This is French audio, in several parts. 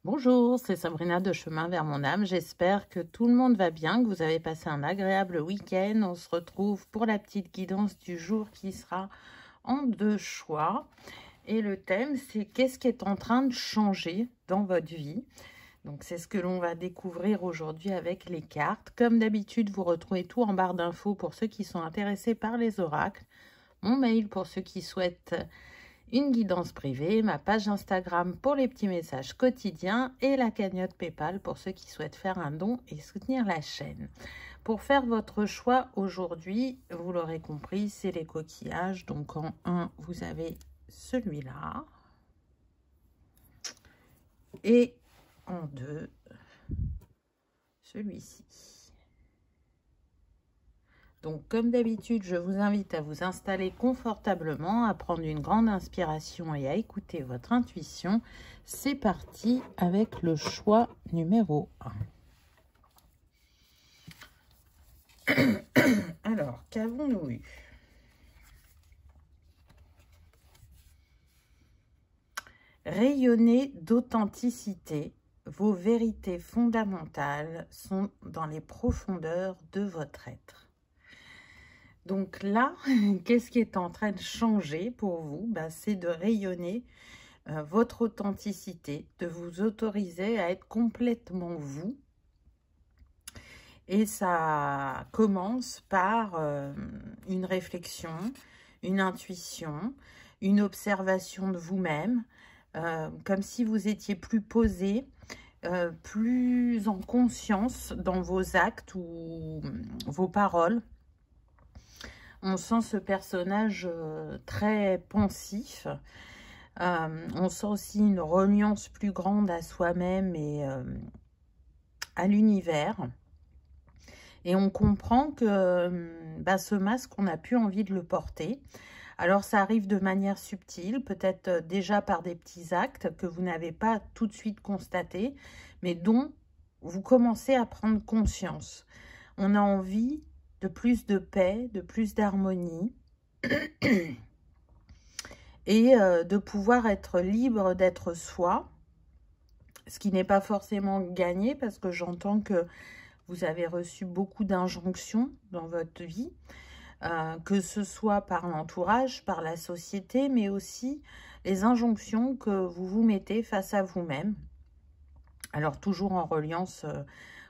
Bonjour, c'est Sabrina de Chemin vers mon âme. J'espère que tout le monde va bien, que vous avez passé un agréable week-end. On se retrouve pour la petite guidance du jour qui sera en 2 choix. Et le thème, c'est qu'est-ce qui est en train de changer dans votre vie? Donc, c'est ce que l'on va découvrir aujourd'hui avec les cartes. Comme d'habitude, vous retrouvez tout en barre d'infos pour ceux qui sont intéressés par les oracles. Mon mail pour ceux qui souhaitent une guidance privée, ma page Instagram pour les petits messages quotidiens et la cagnotte PayPal pour ceux qui souhaitent faire un don et soutenir la chaîne. Pour faire votre choix aujourd'hui, vous l'aurez compris, c'est les coquillages. Donc en 1, vous avez celui-là. Et en 2, celui-ci. Donc, comme d'habitude, je vous invite à vous installer confortablement, à prendre une grande inspiration et à écouter votre intuition. C'est parti avec le choix numéro 1. Alors, qu'avons-nous eu? Rayonnez d'authenticité. Vos vérités fondamentales sont dans les profondeurs de votre être. Donc là, qu'est-ce qui est en train de changer pour vous? C'est de rayonner votre authenticité, de vous autoriser à être complètement vous. Et ça commence par une réflexion, une intuition, une observation de vous-même, comme si vous étiez plus posé, plus en conscience dans vos actes ou vos paroles. On sent ce personnage très pensif. On sent aussi une reliance plus grande à soi-même et à l'univers. Et on comprend que ce masque, on n'a plus envie de le porter. Alors, ça arrive de manière subtile, peut-être déjà par des petits actes que vous n'avez pas tout de suite constatés, mais dont vous commencez à prendre conscience. On a envie de plus de paix, de plus d'harmonie et de pouvoir être libre d'être soi, ce qui n'est pas forcément gagné parce que j'entends que vous avez reçu beaucoup d'injonctions dans votre vie, que ce soit par l'entourage, par la société, mais aussi les injonctions que vous vous mettez face à vous-même. Alors toujours en reliance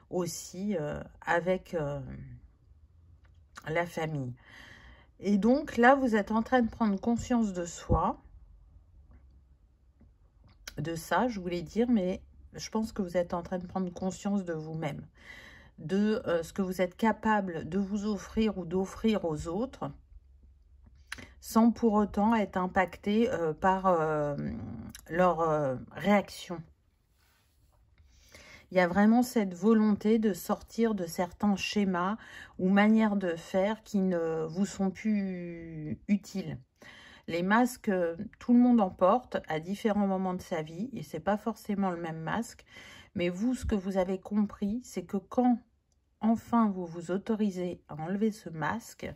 aussi avec la famille. Et donc là, vous êtes en train de prendre conscience de soi, de ça, je voulais dire, mais je pense que vous êtes en train de prendre conscience de vous-même, de ce que vous êtes capable de vous offrir ou d'offrir aux autres, sans pour autant être impacté par leur réaction. Il y a vraiment cette volonté de sortir de certains schémas ou manières de faire qui ne vous sont plus utiles. Les masques, tout le monde en porte à différents moments de sa vie et c'est pas forcément le même masque. Mais vous, ce que vous avez compris, c'est que quand enfin vous vous autorisez à enlever ce masque,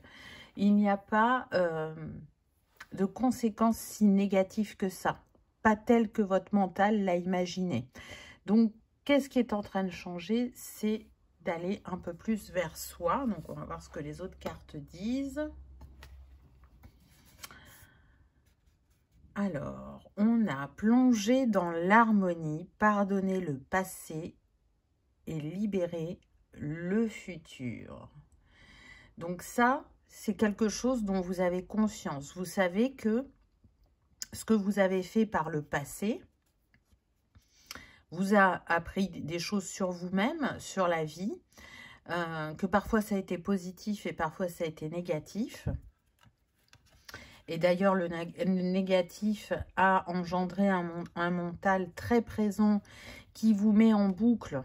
il n'y a pas de conséquences si négatives que ça. Pas telles que votre mental l'a imaginé. Donc, qu'est-ce qui est en train de changer? C'est d'aller un peu plus vers soi. Donc, on va voir ce que les autres cartes disent. Alors, on a plongé dans l'harmonie, pardonné le passé et libéré le futur. Donc ça, c'est quelque chose dont vous avez conscience. Vous savez que ce que vous avez fait par le passé vous a appris des choses sur vous-même, sur la vie, que parfois ça a été positif et parfois ça a été négatif. Et d'ailleurs, le négatif a engendré un mental très présent qui vous met en boucle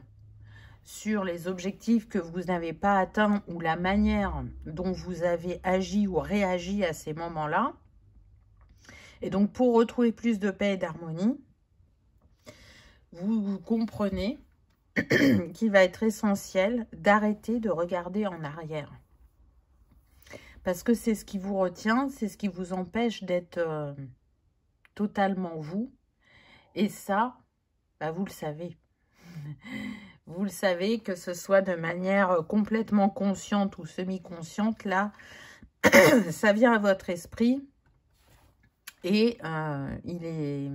sur les objectifs que vous n'avez pas atteints ou la manière dont vous avez agi ou réagi à ces moments-là. Et donc, pour retrouver plus de paix et d'harmonie, vous comprenez qu'il va être essentiel d'arrêter de regarder en arrière. Parce que c'est ce qui vous retient, c'est ce qui vous empêche d'être totalement vous. Et ça, bah, vous le savez. Vous le savez, que ce soit de manière complètement consciente ou semi-consciente, là, ça vient à votre esprit. Et il est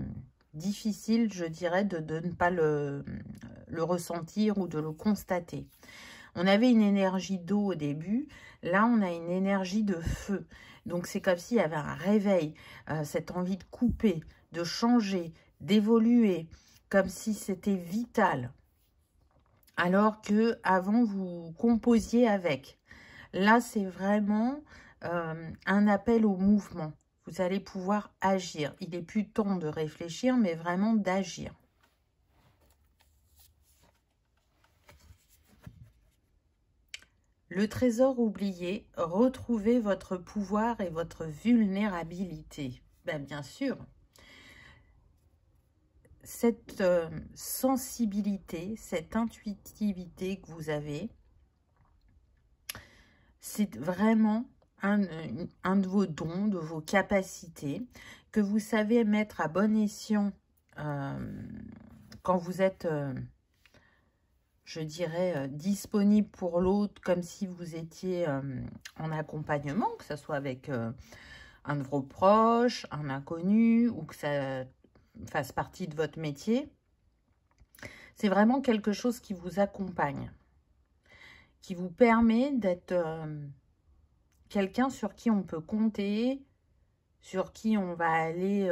difficile, je dirais, de ne pas le ressentir ou de le constater. On avait une énergie d'eau au début, là on a une énergie de feu. Donc c'est comme s'il y avait un réveil, cette envie de couper, de changer, d'évoluer, comme si c'était vital. Alors que avant vous composiez avec. Là c'est vraiment un appel au mouvement. Vous allez pouvoir agir. Il n'est plus temps de réfléchir, mais vraiment d'agir. Le trésor oublié, retrouvez votre pouvoir et votre vulnérabilité. Ben, bien sûr, cette sensibilité, cette intuitivité que vous avez, c'est vraiment un de vos dons, de vos capacités, que vous savez mettre à bon escient quand vous êtes... je dirais, disponible pour l'autre, comme si vous étiez en accompagnement, que ce soit avec un de vos proches, un inconnu, ou que ça fasse partie de votre métier. C'est vraiment quelque chose qui vous accompagne, qui vous permet d'être quelqu'un sur qui on peut compter, sur qui on va aller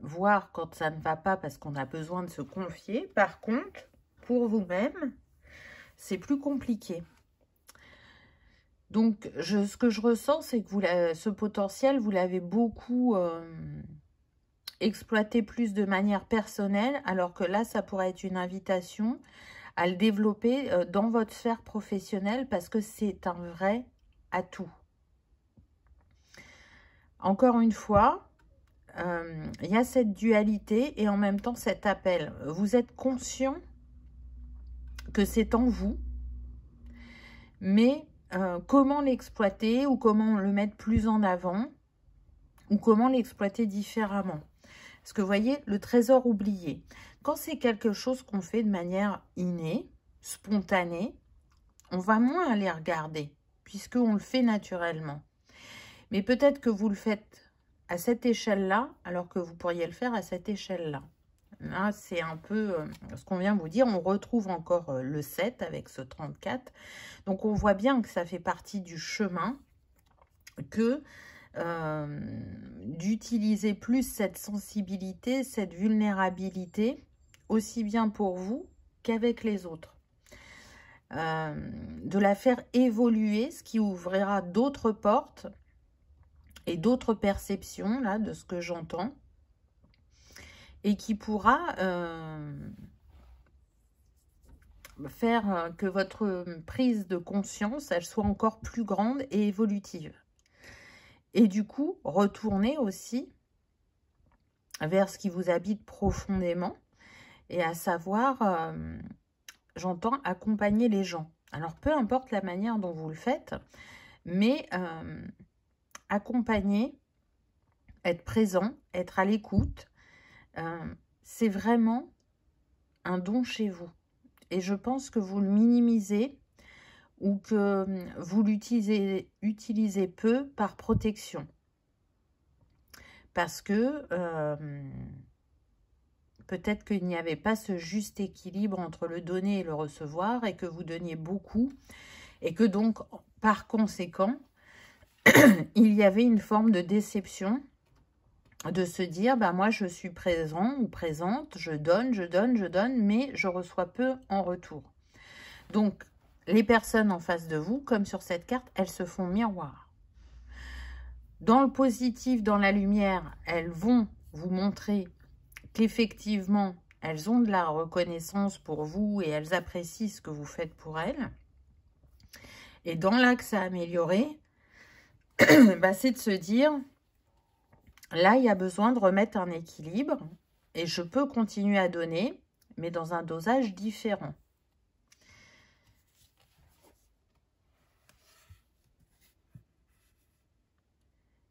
voir quand ça ne va pas parce qu'on a besoin de se confier. Par contre, pour vous-même, c'est plus compliqué. Donc, ce que je ressens, c'est que ce potentiel, vous l'avez beaucoup exploité plus de manière personnelle, alors que là, ça pourrait être une invitation à le développer dans votre sphère professionnelle, parce que c'est un vrai atout. Encore une fois, il y a cette dualité et en même temps cet appel. Vous êtes conscient que c'est en vous, mais comment l'exploiter ou comment le mettre plus en avant ou comment l'exploiter différemment. Parce que vous voyez, le trésor oublié, quand c'est quelque chose qu'on fait de manière innée, spontanée, on va moins aller regarder puisqu'on le fait naturellement. Mais peut-être que vous le faites à cette échelle-là alors que vous pourriez le faire à cette échelle-là. Là, c'est un peu ce qu'on vient de vous dire. On retrouve encore le 7 avec ce 34. Donc, on voit bien que ça fait partie du chemin que d'utiliser plus cette sensibilité, cette vulnérabilité, aussi bien pour vous qu'avec les autres. De la faire évoluer, ce qui ouvrira d'autres portes et d'autres perceptions, là, de ce que j'entends. Et qui pourra faire que votre prise de conscience, elle soit encore plus grande et évolutive. Et du coup, retourner aussi vers ce qui vous habite profondément, et à savoir, j'entends, accompagner les gens. Alors, peu importe la manière dont vous le faites, mais accompagner, être présent, être à l'écoute, c'est vraiment un don chez vous. Et je pense que vous le minimisez ou que vous l'utilisez peu par protection. Parce que peut-être qu'il n'y avait pas ce juste équilibre entre le donner et le recevoir et que vous donniez beaucoup. Et que donc, par conséquent, il y avait une forme de déception de se dire, bah moi je suis présent ou présente, je donne, mais je reçois peu en retour. Donc, les personnes en face de vous, comme sur cette carte, elles se font miroir. Dans le positif, dans la lumière, elles vont vous montrer qu'effectivement, elles ont de la reconnaissance pour vous et elles apprécient ce que vous faites pour elles. Et dans l'axe à améliorer, bah, c'est de se dire... Là, il y a besoin de remettre un équilibre et je peux continuer à donner, mais dans un dosage différent.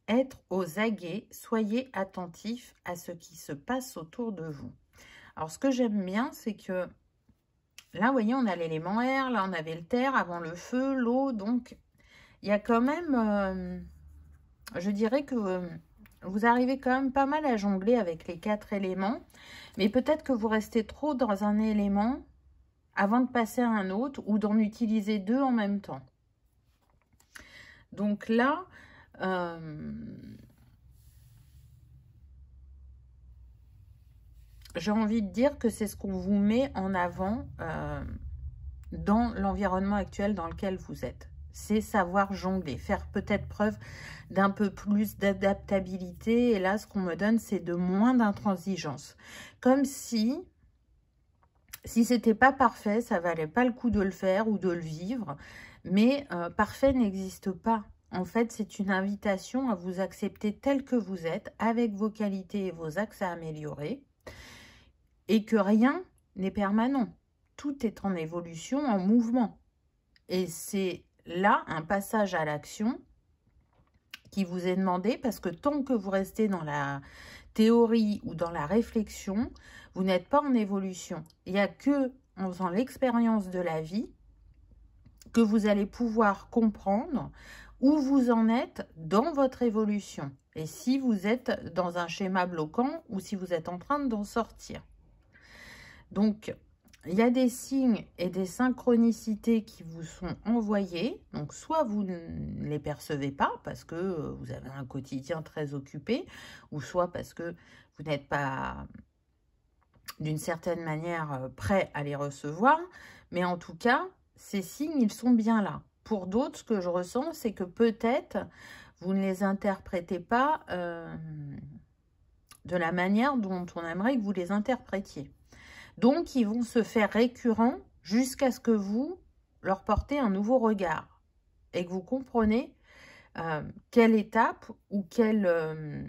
Être aux aguets, soyez attentifs à ce qui se passe autour de vous. Alors, ce que j'aime bien, c'est que là, vous voyez, on a l'élément air, là, on avait le terre, avant le feu, l'eau. Donc, il y a quand même, je dirais que vous arrivez quand même pas mal à jongler avec les 4 éléments. Mais peut-être que vous restez trop dans un élément avant de passer à un autre ou d'en utiliser 2 en même temps. Donc là, j'ai envie de dire que c'est ce qu'on vous met en avant dans l'environnement actuel dans lequel vous êtes. C'est savoir jongler, faire peut-être preuve d'un peu plus d'adaptabilité. Et là, ce qu'on me donne, c'est de moins d'intransigeance. Comme si c'était pas parfait, ça valait pas le coup de le faire ou de le vivre. Mais parfait n'existe pas. En fait, c'est une invitation à vous accepter tel que vous êtes, avec vos qualités et vos axes à améliorer. Et que rien n'est permanent. Tout est en évolution, en mouvement. Et c'est là un passage à l'action qui vous est demandé, parce que tant que vous restez dans la théorie ou dans la réflexion, vous n'êtes pas en évolution. Il n'y a que en faisant l'expérience de la vie que vous allez pouvoir comprendre où vous en êtes dans votre évolution. Et si vous êtes dans un schéma bloquant ou si vous êtes en train d'en sortir. Donc, il y a des signes et des synchronicités qui vous sont envoyés. Donc, soit vous ne les percevez pas parce que vous avez un quotidien très occupé, ou soit parce que vous n'êtes pas, d'une certaine manière, prêt à les recevoir. Mais en tout cas, ces signes, ils sont bien là. Pour d'autres, ce que je ressens, c'est que peut-être vous ne les interprétez pas de la manière dont on aimerait que vous les interprétiez. Donc, ils vont se faire récurrents jusqu'à ce que vous leur portez un nouveau regard et que vous comprenez quelle étape ou quel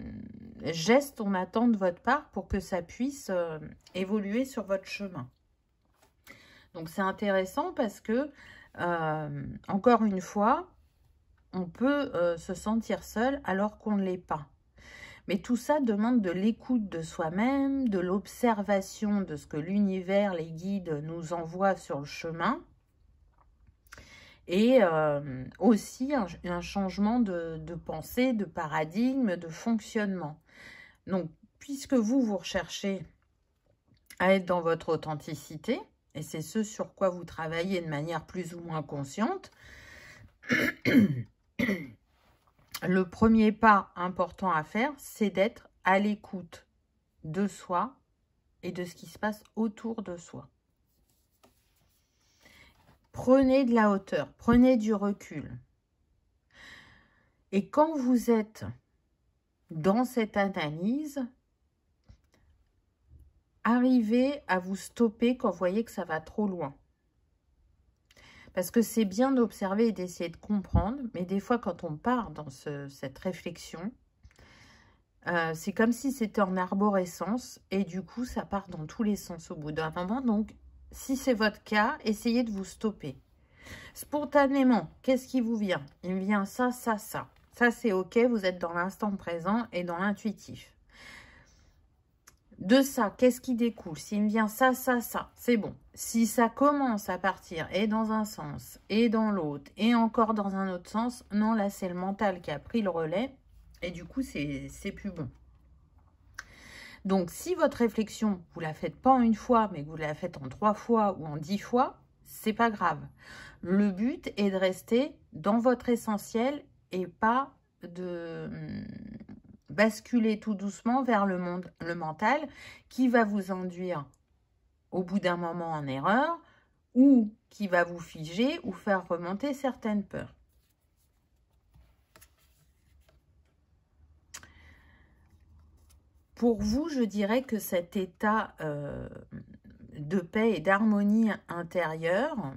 geste on attend de votre part pour que ça puisse évoluer sur votre chemin. Donc, c'est intéressant parce que, encore une fois, on peut se sentir seul alors qu'on ne l'est pas. Mais tout ça demande de l'écoute de soi-même, de l'observation de ce que l'univers, les guides nous envoient sur le chemin. Et aussi un changement de pensée, de paradigme, de fonctionnement. Donc, puisque vous recherchez à être dans votre authenticité, et c'est ce sur quoi vous travaillez de manière plus ou moins consciente, le premier pas important à faire, c'est d'être à l'écoute de soi et de ce qui se passe autour de soi. Prenez de la hauteur, prenez du recul. Et quand vous êtes dans cette analyse, arrivez à vous stopper quand vous voyez que ça va trop loin. Parce que c'est bien d'observer et d'essayer de comprendre, mais des fois, quand on part dans cette réflexion, c'est comme si c'était en arborescence, et du coup, ça part dans tous les sens au bout d'un moment. Donc, si c'est votre cas, essayez de vous stopper. Spontanément, qu'est-ce qui vous vient? Il me vient ça, ça, ça. Ça, c'est OK, vous êtes dans l'instant présent et dans l'intuitif. De ça, qu'est-ce qui découle? S'il me vient ça, ça, ça, c'est bon. Si ça commence à partir et dans un sens, et dans l'autre, et encore dans un autre sens, non, là, c'est le mental qui a pris le relais, et du coup, c'est plus bon. Donc, si votre réflexion, vous la faites pas en une fois, mais que vous la faites en 3 fois ou en 10 fois, c'est pas grave. Le but est de rester dans votre essentiel et pas de basculer tout doucement vers le mental qui va vous induire au bout d'un moment en erreur ou qui va vous figer ou faire remonter certaines peurs. Pour vous, je dirais que cet état de paix et d'harmonie intérieure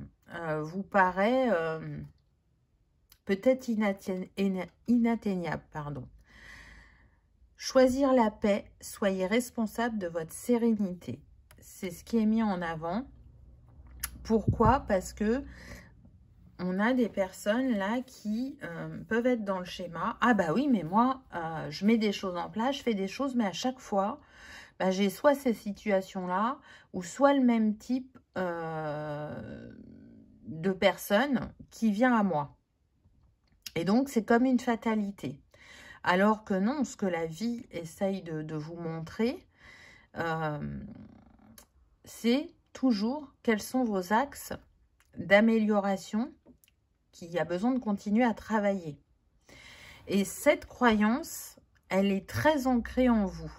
vous paraît peut-être inatteignable. Pardon. Choisir la paix, soyez responsable de votre sérénité. C'est ce qui est mis en avant. Pourquoi? Parce que on a des personnes là qui peuvent être dans le schéma. Ah bah oui, mais moi, je mets des choses en place, je fais des choses, mais à chaque fois, bah, j'ai soit ces situations-là, ou soit le même type de personne qui vient à moi. Et donc, c'est comme une fatalité. Alors que non, ce que la vie essaye de vous montrer, c'est toujours quels sont vos axes d'amélioration qu'il y a besoin de continuer à travailler. Et cette croyance, elle est très ancrée en vous.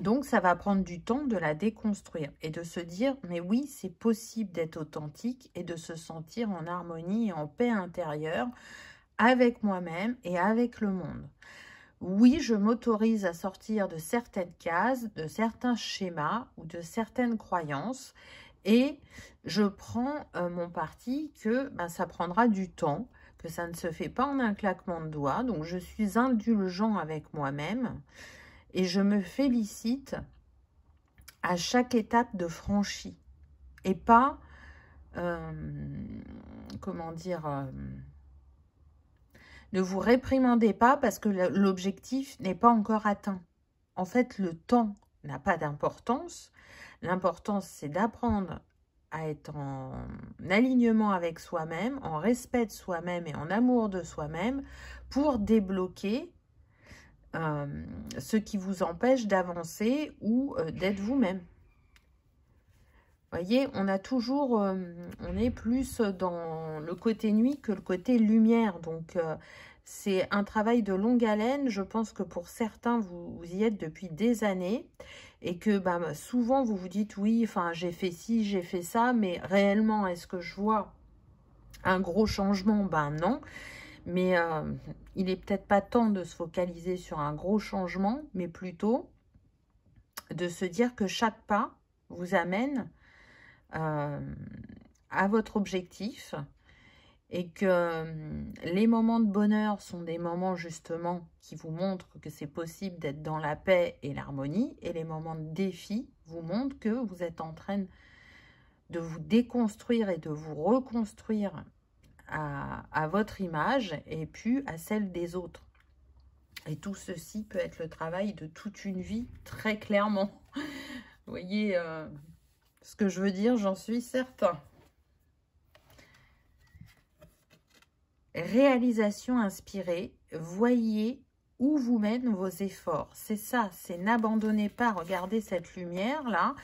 Donc, ça va prendre du temps de la déconstruire et de se dire, mais oui, c'est possible d'être authentique et de se sentir en harmonie et en paix intérieure avec moi-même et avec le monde. Oui, je m'autorise à sortir de certaines cases, de certains schémas ou de certaines croyances et je prends mon parti que ça prendra du temps, que ça ne se fait pas en un claquement de doigts. Donc, je suis indulgent avec moi-même et je me félicite à chaque étape de franchie et pas, comment dire... ne vous réprimandez pas parce que l'objectif n'est pas encore atteint. En fait, le temps n'a pas d'importance. L'importance, c'est d'apprendre à être en alignement avec soi-même, en respect de soi-même et en amour de soi-même pour débloquer ce qui vous empêche d'avancer ou d'être vous-même. Vous voyez, on a toujours, on est plus dans le côté nuit que le côté lumière. Donc, c'est un travail de longue haleine. Je pense que pour certains, vous y êtes depuis des années. Et que souvent, vous vous dites, oui, enfin, j'ai fait ci, j'ai fait ça. Mais réellement, est-ce que je vois un gros changement? Ben non. Mais il n'est peut-être pas temps de se focaliser sur un gros changement, mais plutôt de se dire que chaque pas vous amène à votre objectif et que les moments de bonheur sont des moments justement qui vous montrent que c'est possible d'être dans la paix et l'harmonie, et les moments de défi vous montrent que vous êtes en train de vous déconstruire et de vous reconstruire à votre image et puis à celle des autres. Et tout ceci peut être le travail de toute une vie, très clairement. Vous voyez ce que je veux dire, j'en suis certain. Réalisation inspirée, voyez où vous mènent vos efforts. C'est ça, c'est n'abandonnez pas. Regardez cette lumière-là,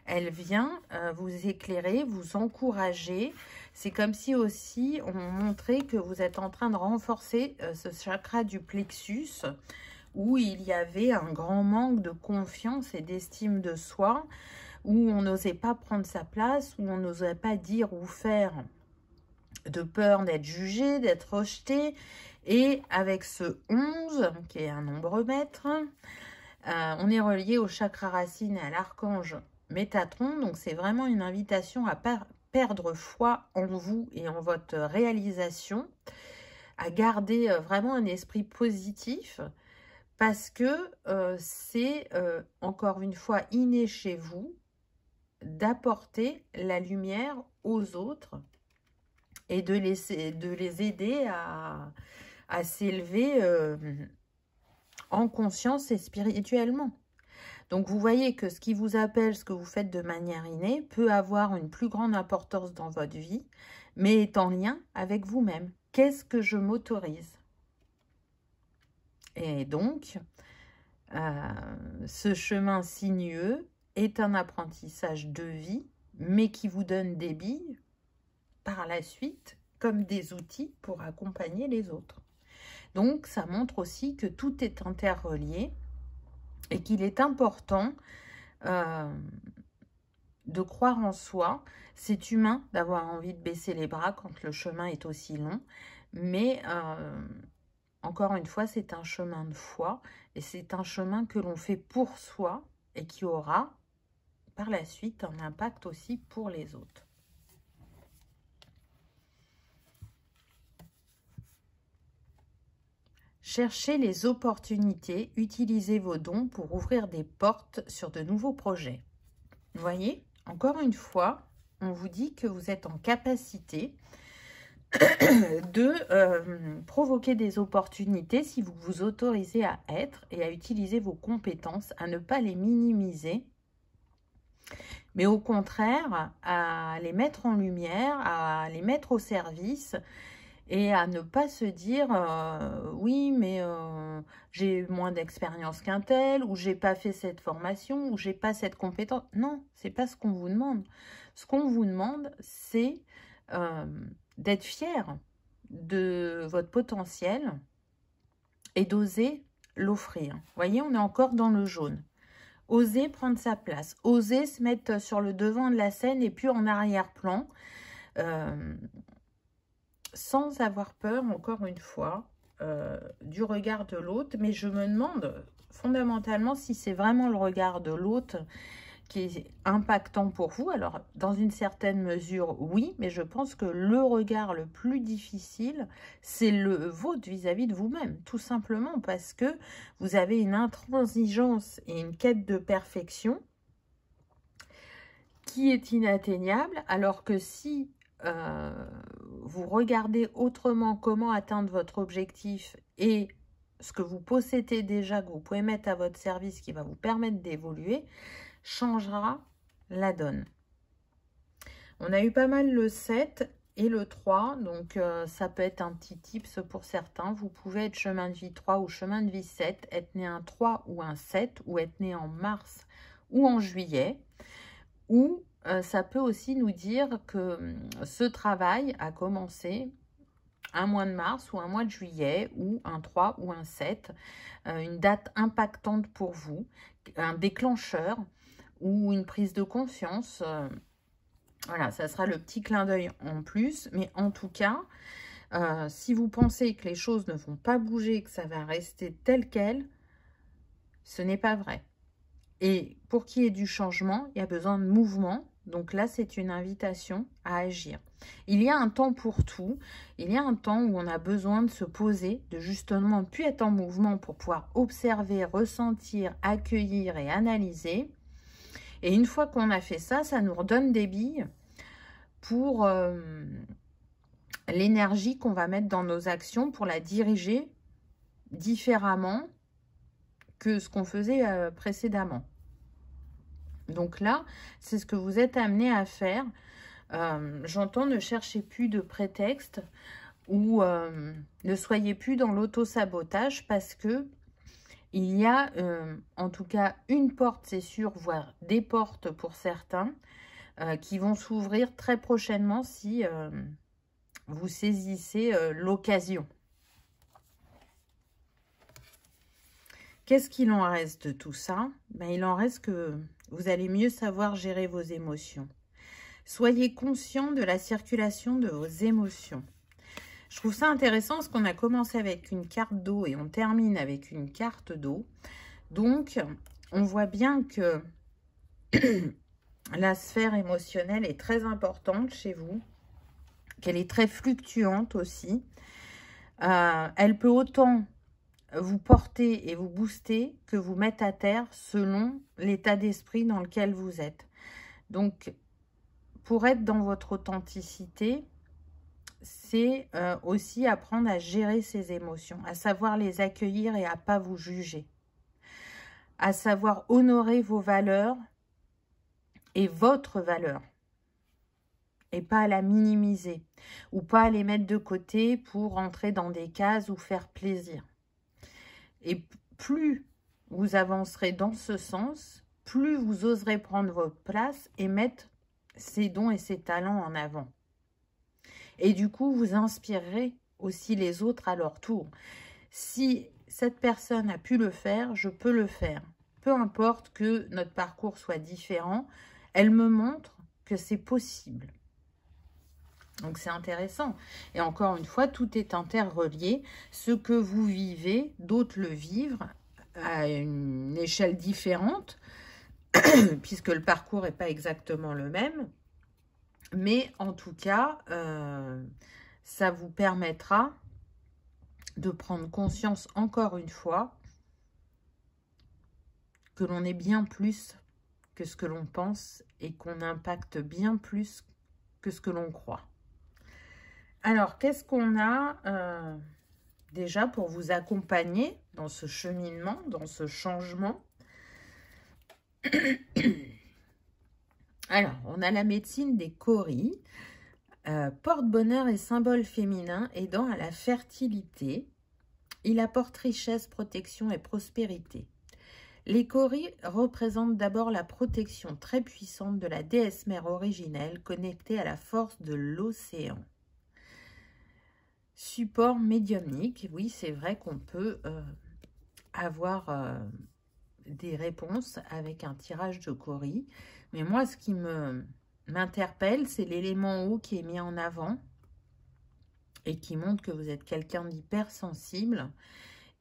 elle vient vous éclairer, vous encourager. C'est comme si aussi on montrait que vous êtes en train de renforcer ce chakra du plexus, où il y avait un grand manque de confiance et d'estime de soi, où on n'osait pas prendre sa place, où on n'osait pas dire ou faire, de peur d'être jugé, d'être rejeté. Et avec ce 11, qui est un nombre maître, on est relié au chakra racine et à l'archange Métatron. Donc c'est vraiment une invitation à perdre foi en vous et en votre réalisation, à garder vraiment un esprit positif, parce que c'est encore une fois inné chez vous d'apporter la lumière aux autres et de les aider à s'élever en conscience et spirituellement. Donc vous voyez que ce qui vous appelle, ce que vous faites de manière innée, peut avoir une plus grande importance dans votre vie, mais est en lien avec vous-même. Qu'est-ce que je m'autorise? Et donc, ce chemin sinueux est un apprentissage de vie, mais qui vous donne des billes par la suite comme des outils pour accompagner les autres. Donc, ça montre aussi que tout est interrelié et qu'il est important de croire en soi. C'est humain d'avoir envie de baisser les bras quand le chemin est aussi long, mais encore une fois, c'est un chemin de foi et c'est un chemin que l'on fait pour soi et qui aura par la suite un impact aussi pour les autres. Cherchez les opportunités, utilisez vos dons pour ouvrir des portes sur de nouveaux projets. Vous voyez, encore une fois, on vous dit que vous êtes en capacité de provoquer des opportunités si vous vous autorisez à être et à utiliser vos compétences, à ne pas les minimiser, mais au contraire, à les mettre en lumière, à les mettre au service et à ne pas se dire oui, mais j'ai moins d'expérience qu'un tel, ou j'ai pas fait cette formation, ou j'ai pas cette compétence. Non, c'est pas ce qu'on vous demande. Ce qu'on vous demande, c'est d'être fier de votre potentiel et d'oser l'offrir. Vous voyez, on est encore dans le jaune. Oser prendre sa place, oser se mettre sur le devant de la scène et puis en arrière-plan, sans avoir peur, encore une fois, du regard de l'autre. Mais je me demande fondamentalement si c'est vraiment le regard de l'autre qui est impactant pour vous. Alors, dans une certaine mesure, oui, mais je pense que le regard le plus difficile, c'est le vôtre vis-à-vis de vous-même, tout simplement parce que vous avez une intransigeance et une quête de perfection qui est inatteignable, alors que si vous regardez autrement comment atteindre votre objectif et ce que vous possédez déjà, que vous pouvez mettre à votre service, qui va vous permettre d'évoluer, changera la donne. On a eu pas mal le 7 et le 3, donc ça peut être un petit tips pour certains. Vous pouvez être chemin de vie 3 ou chemin de vie 7, être né un 3 ou un 7, ou être né en mars ou en juillet, ou ça peut aussi nous dire que ce travail a commencé un mois de mars ou un mois de juillet, ou un 3 ou un 7, une date impactante pour vous, un déclencheur, ou une prise de conscience. Voilà, ça sera le petit clin d'œil en plus. Mais en tout cas, si vous pensez que les choses ne vont pas bouger, que ça va rester tel quel, ce n'est pas vrai. Et pour qu'il y ait du changement, il y a besoin de mouvement. Donc là, c'est une invitation à agir. Il y a un temps pour tout. Il y a un temps où on a besoin de se poser, de justement ne plus être en mouvement pour pouvoir observer, ressentir, accueillir et analyser. Et une fois qu'on a fait ça, ça nous redonne des billes pour l'énergie qu'on va mettre dans nos actions, pour la diriger différemment que ce qu'on faisait précédemment. Donc là, c'est ce que vous êtes amené à faire. J'entends, ne cherchez plus de prétexte ou ne soyez plus dans l'auto-sabotage, parce que il y a en tout cas une porte, c'est sûr, voire des portes pour certains, qui vont s'ouvrir très prochainement si vous saisissez l'occasion. Qu'est-ce qu'il en reste de tout ça? Ben, il en reste que vous allez mieux savoir gérer vos émotions. Soyez conscient de la circulation de vos émotions. Je trouve ça intéressant parce qu'on a commencé avec une carte d'eau et on termine avec une carte d'eau. Donc, on voit bien que la sphère émotionnelle est très importante chez vous, qu'elle est très fluctuante aussi. Elle peut autant vous porter et vous booster que vous mettre à terre selon l'état d'esprit dans lequel vous êtes. Donc, pour être dans votre authenticité, c'est aussi apprendre à gérer ses émotions, à savoir les accueillir et à ne pas vous juger, à savoir honorer vos valeurs et votre valeur, et pas à la minimiser, ou pas à les mettre de côté pour entrer dans des cases ou faire plaisir. Et plus vous avancerez dans ce sens, plus vous oserez prendre votre place et mettre ses dons et ses talents en avant. Et du coup, vous inspirerez aussi les autres à leur tour. Si cette personne a pu le faire, je peux le faire. Peu importe que notre parcours soit différent, elle me montre que c'est possible. Donc, c'est intéressant. Et encore une fois, tout est interrelié. Ce que vous vivez, d'autres le vivent à une échelle différente, puisque le parcours n'est pas exactement le même. Mais en tout cas, ça vous permettra de prendre conscience, encore une fois, que l'on est bien plus que ce que l'on pense et qu'on impacte bien plus que ce que l'on croit. Alors, qu'est-ce qu'on a déjà pour vous accompagner dans ce cheminement, dans ce changement? Alors, on a la médecine des Cauries, porte-bonheur et symbole féminin aidant à la fertilité. Il apporte richesse, protection et prospérité. Les Cauries représentent d'abord la protection très puissante de la déesse mère originelle connectée à la force de l'océan. Support médiumnique, oui, c'est vrai qu'on peut avoir des réponses avec un tirage de Cauries. Mais moi, ce qui m'interpelle, c'est l'élément eau qui est mis en avant et qui montre que vous êtes quelqu'un d'hypersensible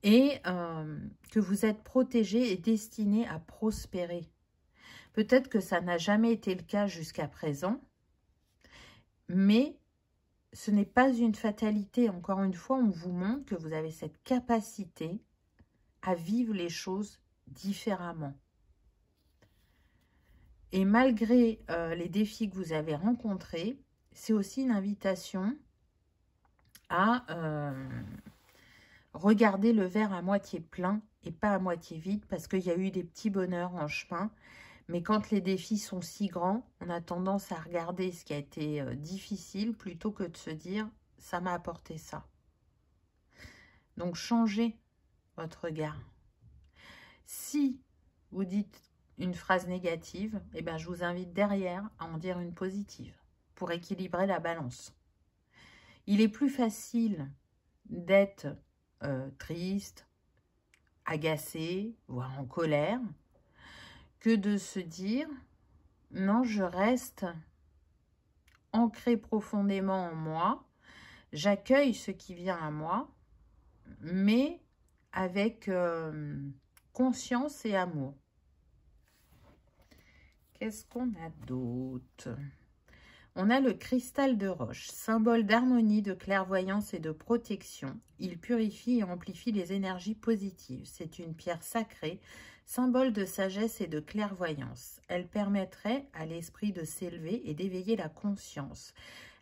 et que vous êtes protégé et destiné à prospérer. Peut-être que ça n'a jamais été le cas jusqu'à présent, mais ce n'est pas une fatalité. Encore une fois, on vous montre que vous avez cette capacité à vivre les choses différemment. Et malgré les défis que vous avez rencontrés, c'est aussi une invitation à regarder le verre à moitié plein et pas à moitié vide, parce qu'il y a eu des petits bonheurs en chemin. Mais quand les défis sont si grands, on a tendance à regarder ce qui a été difficile plutôt que de se dire « ça m'a apporté ça ». Donc, changez votre regard. Si vous dites une phrase négative, eh bien, je vous invite derrière à en dire une positive pour équilibrer la balance. Il est plus facile d'être triste, agacé, voire en colère, que de se dire « non, je reste ancré profondément en moi, j'accueille ce qui vient à moi, mais avec conscience et amour ». Qu'est-ce qu'on a d'autre? On a le cristal de roche, symbole d'harmonie, de clairvoyance et de protection. Il purifie et amplifie les énergies positives. C'est une pierre sacrée, symbole de sagesse et de clairvoyance. Elle permettrait à l'esprit de s'élever et d'éveiller la conscience.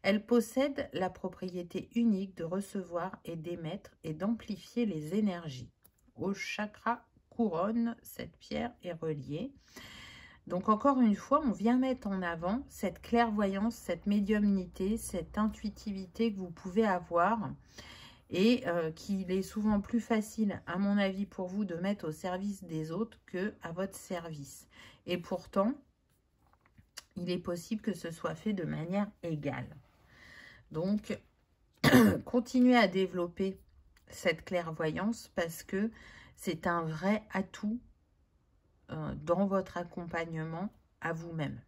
Elle possède la propriété unique de recevoir et d'émettre et d'amplifier les énergies. Au chakra couronne, cette pierre est reliée. Donc, encore une fois, on vient mettre en avant cette clairvoyance, cette médiumnité, cette intuitivité que vous pouvez avoir et qu'il est souvent plus facile, à mon avis, pour vous de mettre au service des autres qu'à votre service. Et pourtant, il est possible que ce soit fait de manière égale. Donc, continuez à développer cette clairvoyance parce que c'est un vrai atout dans votre accompagnement à vous-même.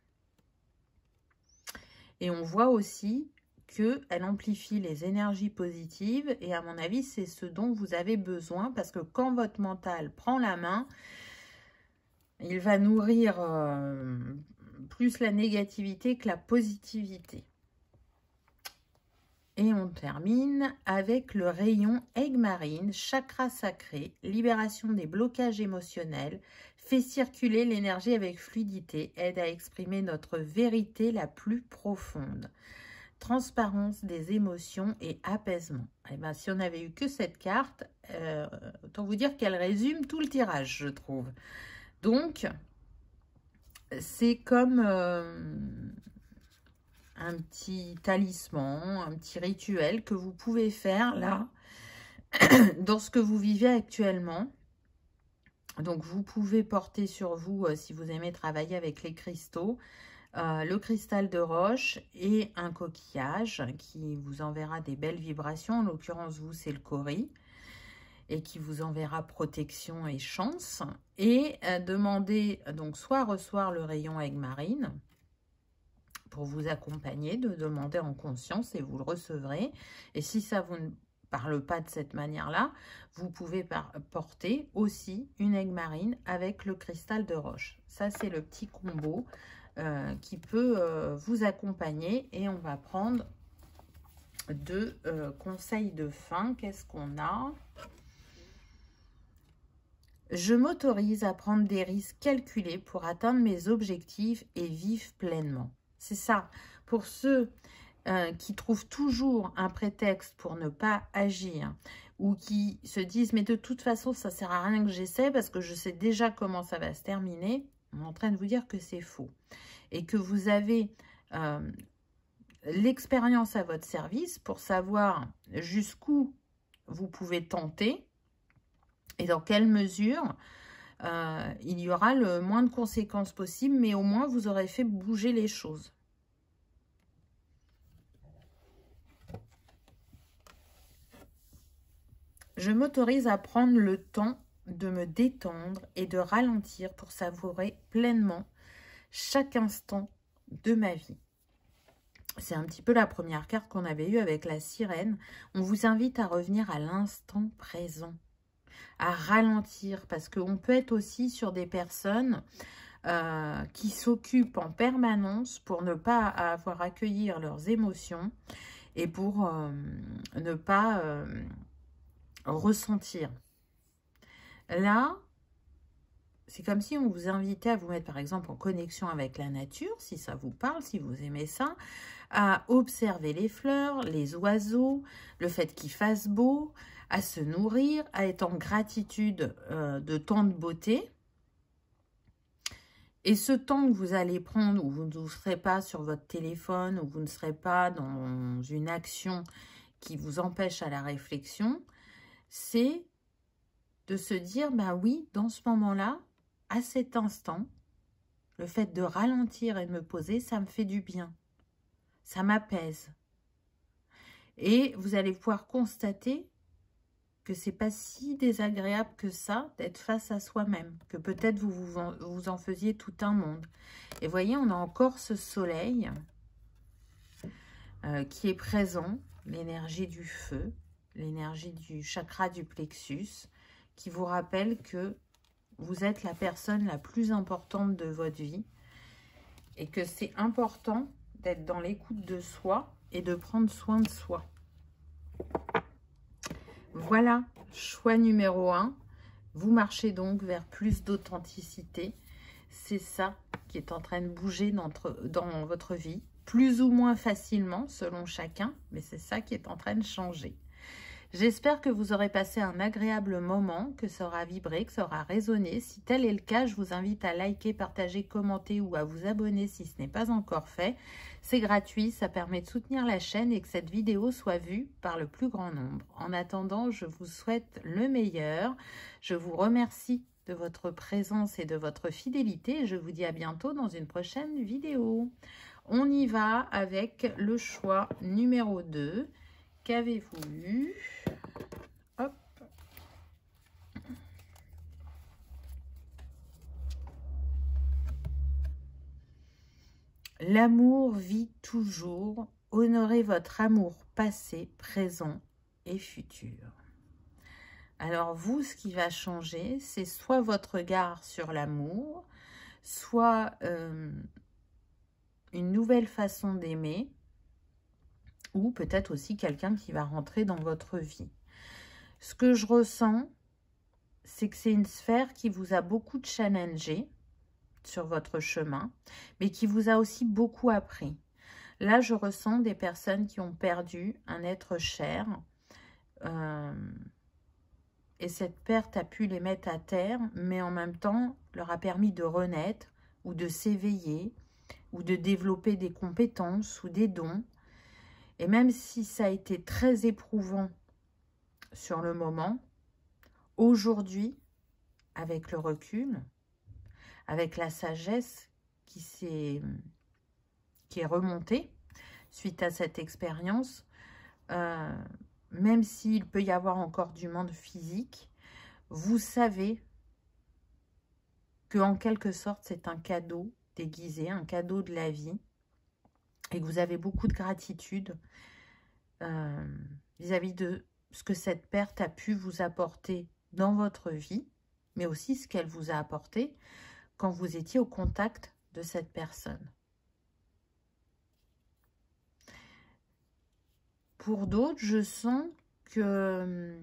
Et on voit aussi qu'elle amplifie les énergies positives et à mon avis, c'est ce dont vous avez besoin parce que quand votre mental prend la main, il va nourrir plus la négativité que la positivité. Et on termine avec le rayon aigue marine, chakra sacré, libération des blocages émotionnels, fait circuler l'énergie avec fluidité, aide à exprimer notre vérité la plus profonde. Transparence des émotions et apaisement. Et bien, si on n'avait eu que cette carte, autant vous dire qu'elle résume tout le tirage, je trouve. Donc, c'est comme un petit talisman, un petit rituel que vous pouvez faire là, dans ce que vous vivez actuellement. Donc, vous pouvez porter sur vous, si vous aimez travailler avec les cristaux, le cristal de roche et un coquillage qui vous enverra des belles vibrations. En l'occurrence, vous, c'est le Caurie, et qui vous enverra protection et chance. Et demandez donc soit à recevoir le rayon aigue marine, pour vous accompagner, de demander en conscience et vous le recevrez. Et si ça vous ne parle pas de cette manière-là, vous pouvez porter aussi une aigue marine avec le cristal de roche. Ça, c'est le petit combo qui peut vous accompagner. Et on va prendre deux conseils de fin. Qu'est-ce qu'on a? Je m'autorise à prendre des risques calculés pour atteindre mes objectifs et vivre pleinement. C'est ça. Pour ceux qui trouvent toujours un prétexte pour ne pas agir, ou qui se disent « mais de toute façon, ça ne sert à rien que j'essaie parce que je sais déjà comment ça va se terminer », on est en train de vous dire que c'est faux. Et que vous avez l'expérience à votre service pour savoir jusqu'où vous pouvez tenter et dans quelle mesure il y aura le moins de conséquences possible, mais au moins vous aurez fait bouger les choses. Je m'autorise à prendre le temps de me détendre et de ralentir pour savourer pleinement chaque instant de ma vie. C'est un petit peu la première carte qu'on avait eue avec la sirène. On vous invite à revenir à l'instant présent, à ralentir, parce qu'on peut être aussi sur des personnes qui s'occupent en permanence pour ne pas avoir à accueillir leurs émotions et pour ne pas ressentir. Là, c'est comme si on vous invitait à vous mettre par exemple en connexion avec la nature, si ça vous parle, si vous aimez ça, à observer les fleurs, les oiseaux, le fait qu'il fasse beau, à se nourrir, à être en gratitude de tant de beauté. Et ce temps que vous allez prendre, où vous ne serez pas sur votre téléphone, où vous ne serez pas dans une action qui vous empêche à la réflexion, c'est de se dire, bah oui, dans ce moment-là, à cet instant, le fait de ralentir et de me poser, ça me fait du bien. Ça m'apaise. Et vous allez pouvoir constater que c'est pas si désagréable que ça d'être face à soi-même, que peut-être vous en faisiez tout un monde. Et voyez, on a encore ce soleil qui est présent, l'énergie du feu, l'énergie du chakra du plexus, qui vous rappelle que vous êtes la personne la plus importante de votre vie et que c'est important d'être dans l'écoute de soi et de prendre soin de soi. Voilà, choix numéro 1. Vous marchez donc vers plus d'authenticité. C'est ça qui est en train de bouger dans votre vie, plus ou moins facilement selon chacun, mais c'est ça qui est en train de changer. J'espère que vous aurez passé un agréable moment, que ça aura vibré, que ça aura résonné. Si tel est le cas, je vous invite à liker, partager, commenter ou à vous abonner si ce n'est pas encore fait. C'est gratuit, ça permet de soutenir la chaîne et que cette vidéo soit vue par le plus grand nombre. En attendant, je vous souhaite le meilleur. Je vous remercie de votre présence et de votre fidélité. Je vous dis à bientôt dans une prochaine vidéo. On y va avec le choix numéro 2. Qu'avez-vous eu? Hop. L'amour vit toujours. Honorez votre amour passé, présent et futur. Alors vous, ce qui va changer, c'est soit votre regard sur l'amour, soit une nouvelle façon d'aimer, ou peut-être aussi quelqu'un qui va rentrer dans votre vie. Ce que je ressens, c'est que c'est une sphère qui vous a beaucoup challengé sur votre chemin, mais qui vous a aussi beaucoup appris. Là, je ressens des personnes qui ont perdu un être cher, et cette perte a pu les mettre à terre, mais en même temps, leur a permis de renaître, ou de s'éveiller, ou de développer des compétences, ou des dons. Et même si ça a été très éprouvant sur le moment, aujourd'hui, avec le recul, avec la sagesse qui est remontée suite à cette expérience, même s'il peut y avoir encore du monde physique, vous savez que en quelque sorte, c'est un cadeau déguisé, un cadeau de la vie, et que vous avez beaucoup de gratitude vis-à-vis de ce que cette perte a pu vous apporter dans votre vie, mais aussi ce qu'elle vous a apporté quand vous étiez au contact de cette personne. Pour d'autres, je sens que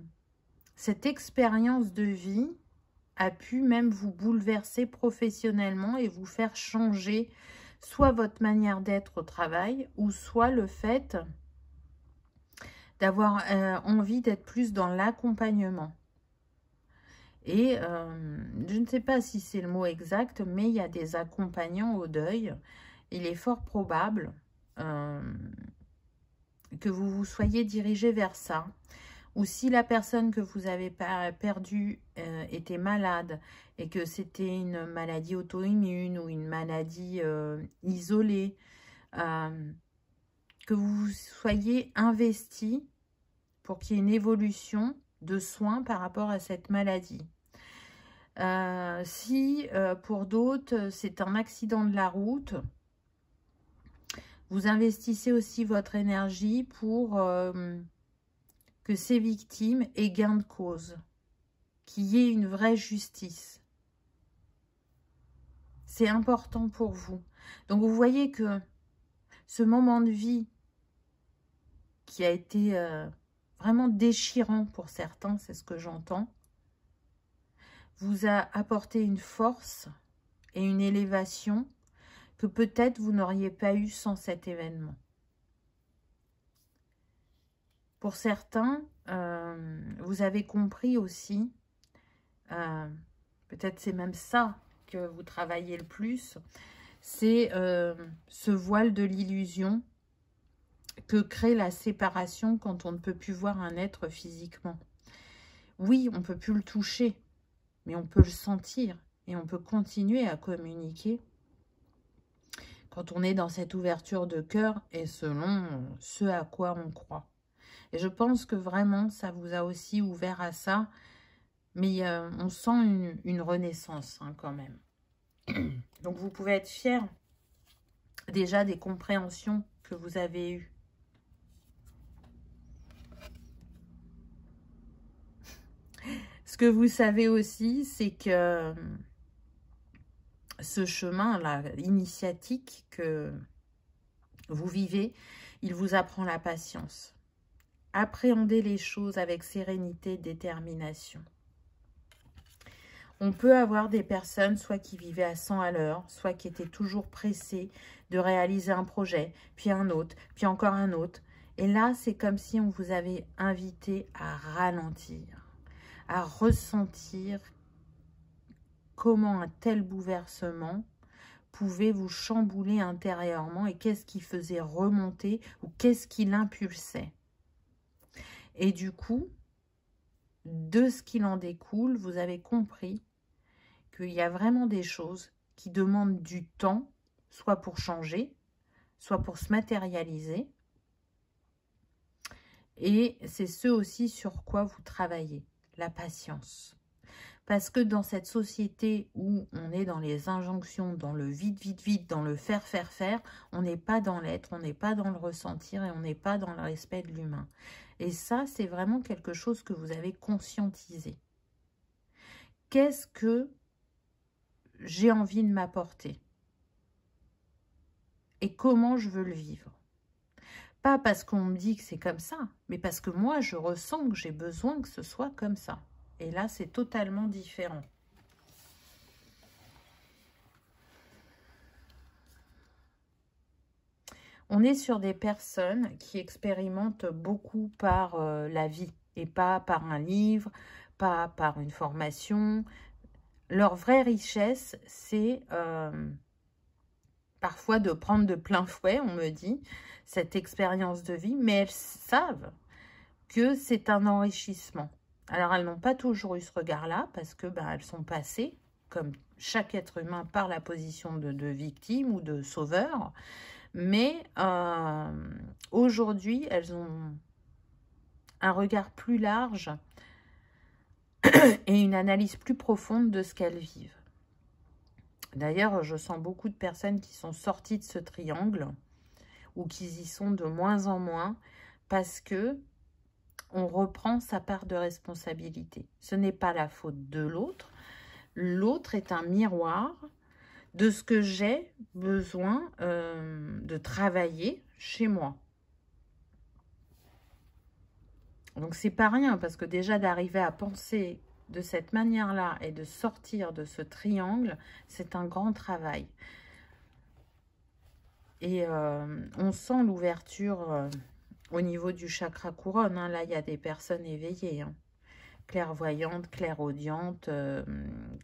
cette expérience de vie a pu même vous bouleverser professionnellement et vous faire changer soit votre manière d'être au travail, ou soit le fait d'avoir envie d'être plus dans l'accompagnement. Et je ne sais pas si c'est le mot exact, mais il y a des accompagnants au deuil. Il est fort probable que vous vous soyez dirigé vers ça. Ou si la personne que vous avez perdue était malade et que c'était une maladie auto-immune ou une maladie isolée, que vous soyez investi pour qu'il y ait une évolution de soins par rapport à cette maladie. Si pour d'autres c'est un accident de la route, vous investissez aussi votre énergie pour que ces victimes aient gain de cause, qu'il y ait une vraie justice. C'est important pour vous. Donc vous voyez que ce moment de vie qui a été vraiment déchirant pour certains, c'est ce que j'entends, vous a apporté une force et une élévation que peut-être vous n'auriez pas eu sans cet événement. Pour certains, vous avez compris aussi, peut-être c'est même ça que vous travaillez le plus, c'est ce voile de l'illusion que crée la séparation quand on ne peut plus voir un être physiquement. Oui, on ne peut plus le toucher, mais on peut le sentir et on peut continuer à communiquer quand on est dans cette ouverture de cœur et selon ce à quoi on croit. Et je pense que vraiment, ça vous a aussi ouvert à ça, mais on sent une renaissance hein, quand même. Donc vous pouvez être fiers déjà des compréhensions que vous avez eues. Ce que vous savez aussi, c'est que ce chemin-là, initiatique que vous vivez, il vous apprend la patience. Appréhendez les choses avec sérénité et détermination. On peut avoir des personnes, soit qui vivaient à 100 à l'heure, soit qui étaient toujours pressées de réaliser un projet, puis un autre, puis encore un autre. Et là, c'est comme si on vous avait invité à ralentir, à ressentir comment un tel bouleversement pouvait vous chambouler intérieurement et qu'est-ce qui faisait remonter ou qu'est-ce qui l'impulsait. Et du coup, de ce qu'il en découle, vous avez compris qu'il y a vraiment des choses qui demandent du temps, soit pour changer, soit pour se matérialiser. Et c'est ce aussi sur quoi vous travaillez, la patience. Parce que dans cette société où on est dans les injonctions, dans le vite, vite, vite, dans le faire, faire, faire, on n'est pas dans l'être, on n'est pas dans le ressentir et on n'est pas dans le respect de l'humain. Et ça, c'est vraiment quelque chose que vous avez conscientisé. Qu'est-ce que j'ai envie de m'apporter? Et comment je veux le vivre? Pas parce qu'on me dit que c'est comme ça, mais parce que moi, je ressens que j'ai besoin que ce soit comme ça. Et là, c'est totalement différent. On est sur des personnes qui expérimentent beaucoup par la vie et pas par un livre, pas par une formation. Leur vraie richesse, c'est parfois de prendre de plein fouet, on me dit, cette expérience de vie, mais elles savent que c'est un enrichissement. Alors, elles n'ont pas toujours eu ce regard-là parce que elles sont passées, comme chaque être humain, par la position de victime ou de sauveur. Mais aujourd'hui, elles ont un regard plus large et une analyse plus profonde de ce qu'elles vivent. D'ailleurs, je sens beaucoup de personnes qui sont sorties de ce triangle ou qui y sont de moins en moins parce que on reprend sa part de responsabilité. Ce n'est pas la faute de l'autre. L'autre est un miroir de ce que j'ai besoin de travailler chez moi. Donc, c'est pas rien, parce que déjà d'arriver à penser de cette manière-là et de sortir de ce triangle, c'est un grand travail. Et on sent l'ouverture au niveau du chakra couronne. Hein. Là, il y a des personnes éveillées. Hein. Clairvoyantes, clairaudientes,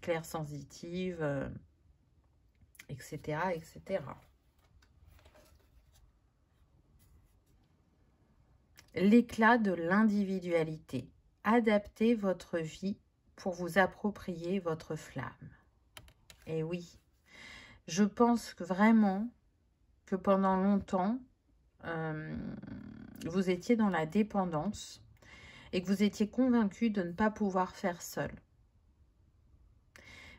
clairsensitives, etc., etc. L'éclat de l'individualité. Adaptez votre vie pour vous approprier votre flamme. Et oui, je pense que vraiment que pendant longtemps, vous étiez dans la dépendance et que vous étiez convaincu de ne pas pouvoir faire seul.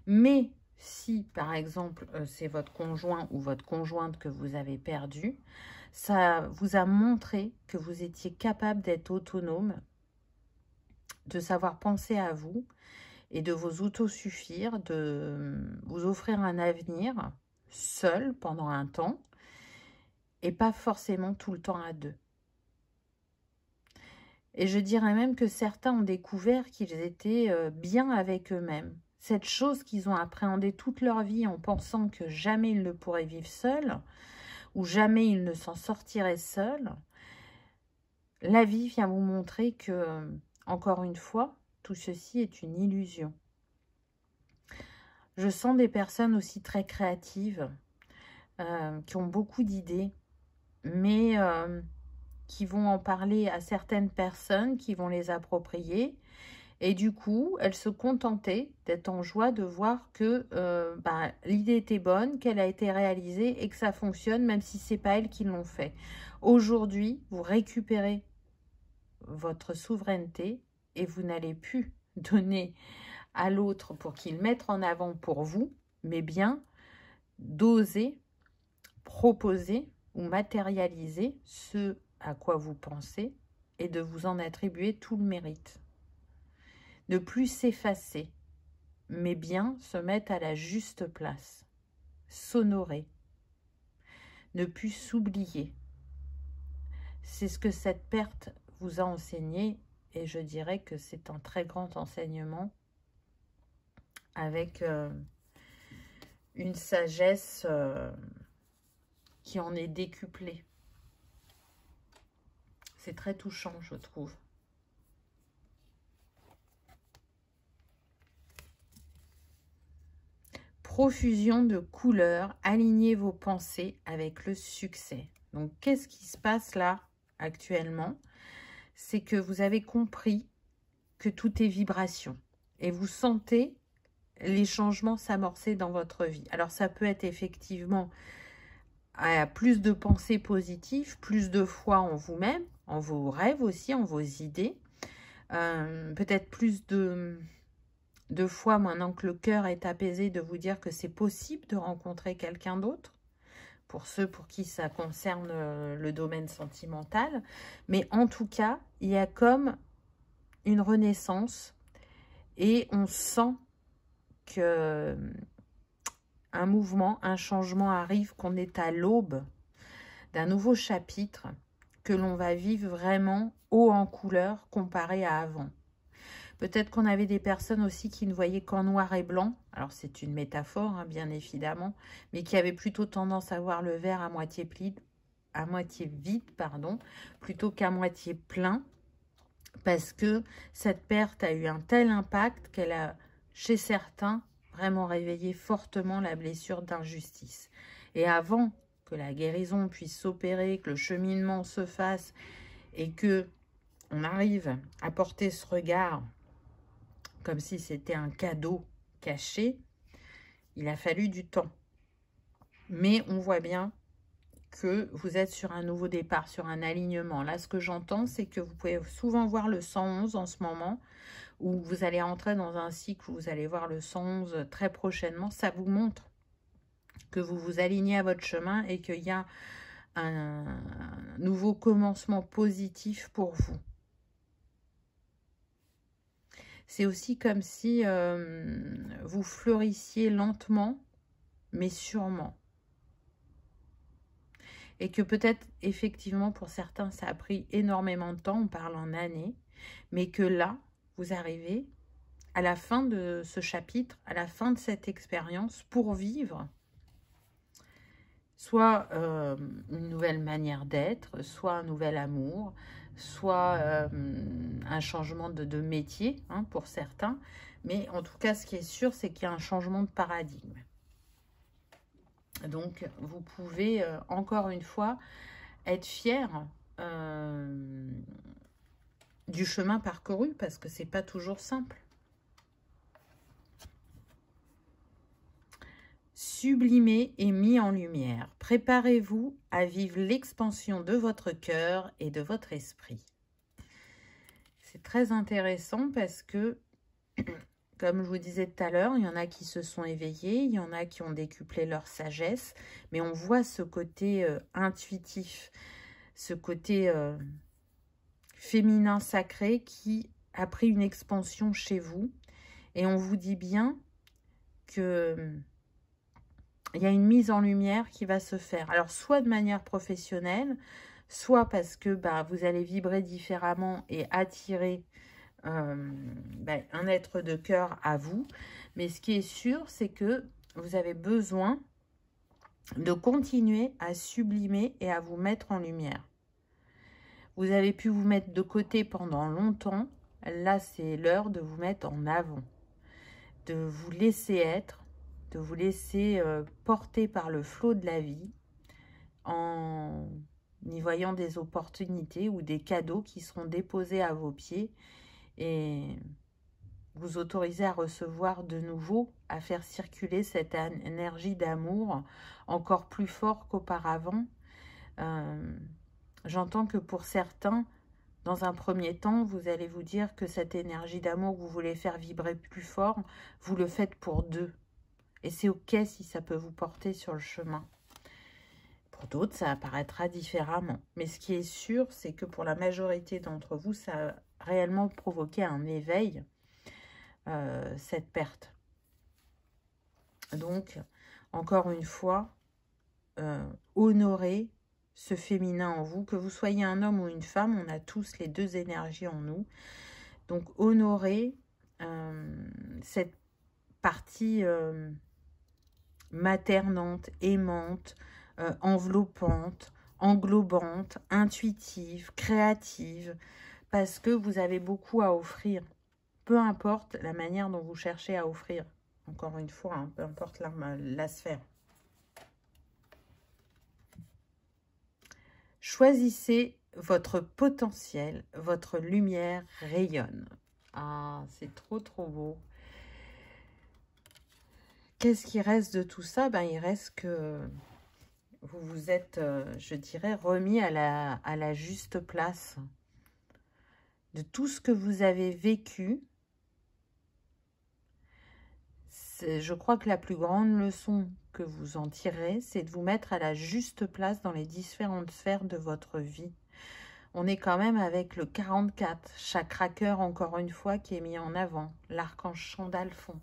Mais si, par exemple, c'est votre conjoint ou votre conjointe que vous avez perdu, ça vous a montré que vous étiez capable d'être autonome, de savoir penser à vous et de vous autosuffire, de vous offrir un avenir seul pendant un temps et pas forcément tout le temps à deux. Et je dirais même que certains ont découvert qu'ils étaient bien avec eux-mêmes. Cette chose qu'ils ont appréhendée toute leur vie en pensant que jamais ils ne pourraient vivre seuls ou jamais ils ne s'en sortiraient seuls, la vie vient vous montrer que, encore une fois, tout ceci est une illusion. Je sens des personnes aussi très créatives, qui ont beaucoup d'idées, mais qui vont en parler à certaines personnes qui vont les approprier. Et du coup, elles se contentaient d'être en joie de voir que l'idée était bonne, qu'elle a été réalisée et que ça fonctionne, même si ce n'est pas elles qui l'ont fait. Aujourd'hui, vous récupérez votre souveraineté et vous n'allez plus donner à l'autre pour qu'il mette en avant pour vous, mais bien d'oser proposer ou matérialiser ce à quoi vous pensez et de vous en attribuer tout le mérite. Ne plus s'effacer, mais bien se mettre à la juste place, s'honorer, ne plus s'oublier. C'est ce que cette perte vous a enseigné et je dirais que c'est un très grand enseignement avec une sagesse qui en est décuplée. C'est très touchant, je trouve. Profusion de couleurs, alignez vos pensées avec le succès. Donc, qu'est-ce qui se passe là, actuellement? C'est que vous avez compris que tout est vibration. Et vous sentez les changements s'amorcer dans votre vie. Alors, ça peut être effectivement plus de pensées positives, plus de foi en vous-même, en vos rêves aussi, en vos idées. Peut-être plus de fois, maintenant que le cœur est apaisé, de vous dire que c'est possible de rencontrer quelqu'un d'autre, pour ceux pour qui ça concerne le domaine sentimental. Mais en tout cas, il y a comme une renaissance et on sent que un mouvement, un changement arrive, qu'on est à l'aube d'un nouveau chapitre, que l'on va vivre vraiment haut en couleur comparé à avant. Peut-être qu'on avait des personnes aussi qui ne voyaient qu'en noir et blanc. Alors, c'est une métaphore, hein, bien évidemment, mais qui avaient plutôt tendance à voir le verre à moitié vide, plutôt qu'à moitié plein, parce que cette perte a eu un tel impact qu'elle a, chez certains, vraiment réveillé fortement la blessure d'injustice. Et avant que la guérison puisse s'opérer, que le cheminement se fasse et que on arrive à porter ce regard comme si c'était un cadeau caché, il a fallu du temps. Mais on voit bien que vous êtes sur un nouveau départ, sur un alignement. Là, ce que j'entends, c'est que vous pouvez souvent voir le 111 en ce moment, où vous allez entrer dans un cycle où vous allez voir le 111 très prochainement. Ça vous montre que vous vous alignez à votre chemin et qu'il y a un nouveau commencement positif pour vous. C'est aussi comme si vous fleurissiez lentement, mais sûrement. Et que peut-être, effectivement, pour certains, ça a pris énormément de temps, on parle en années, mais que là, vous arrivez à la fin de ce chapitre, à la fin de cette expérience, pour vivre soit une nouvelle manière d'être, soit un nouvel amour, soit un changement de métier hein, pour certains. Mais en tout cas, ce qui est sûr, c'est qu'il y a un changement de paradigme. Donc, vous pouvez, encore une fois, être fier du chemin parcouru, parce que c'est pas toujours simple. Sublimé et mis en lumière. Préparez-vous à vivre l'expansion de votre cœur et de votre esprit. C'est très intéressant parce que, comme je vous disais tout à l'heure, il y en a qui se sont éveillés, il y en a qui ont décuplé leur sagesse, mais on voit ce côté intuitif, ce côté féminin sacré qui a pris une expansion chez vous. Et on vous dit bien que il y a une mise en lumière qui va se faire. Alors, soit de manière professionnelle, soit parce que vous allez vibrer différemment et attirer un être de cœur à vous. Mais ce qui est sûr, c'est que vous avez besoin de continuer à sublimer et à vous mettre en lumière. Vous avez pu vous mettre de côté pendant longtemps. Là, c'est l'heure de vous mettre en avant, de vous laisser être, de vous laisser porter par le flot de la vie en y voyant des opportunités ou des cadeaux qui seront déposés à vos pieds et vous autoriser à recevoir de nouveau, à faire circuler cette énergie d'amour encore plus fort qu'auparavant. J'entends que pour certains, dans un premier temps, vous allez vous dire que cette énergie d'amour que vous voulez faire vibrer plus fort, vous le faites pour deux. Et c'est ok si ça peut vous porter sur le chemin. Pour d'autres, ça apparaîtra différemment. Mais ce qui est sûr, c'est que pour la majorité d'entre vous, ça a réellement provoqué un éveil, cette perte. Donc, encore une fois, honorez ce féminin en vous. Que vous soyez un homme ou une femme, on a tous les deux énergies en nous. Donc, honorez cette partie maternante, aimante, enveloppante, englobante, intuitive, créative, parce que vous avez beaucoup à offrir. Peu importe la manière dont vous cherchez à offrir. Encore une fois, hein, peu importe la sphère. Choisissez votre potentiel, votre lumière rayonne. Ah, c'est trop, trop beau. Qu'est-ce qui reste de tout ça? Il reste que vous vous êtes, je dirais, remis à la juste place de tout ce que vous avez vécu. Je crois que la plus grande leçon que vous en tirez, c'est de vous mettre à la juste place dans les différentes sphères de votre vie. On est quand même avec le 44, chakra cœur encore une fois qui est mis en avant, l'archange Chandalphon.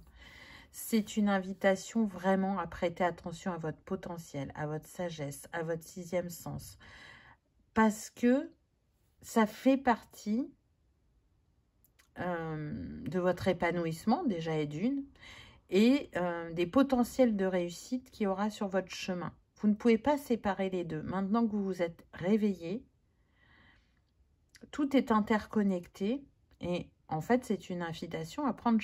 C'est une invitation vraiment à prêter attention à votre potentiel, à votre sagesse, à votre sixième sens. Parce que ça fait partie de votre épanouissement, déjà et d'une, et des potentiels de réussite qu'il y aura sur votre chemin. Vous ne pouvez pas séparer les deux. Maintenant que vous vous êtes réveillé, tout est interconnecté et en fait, c'est une invitation à prendre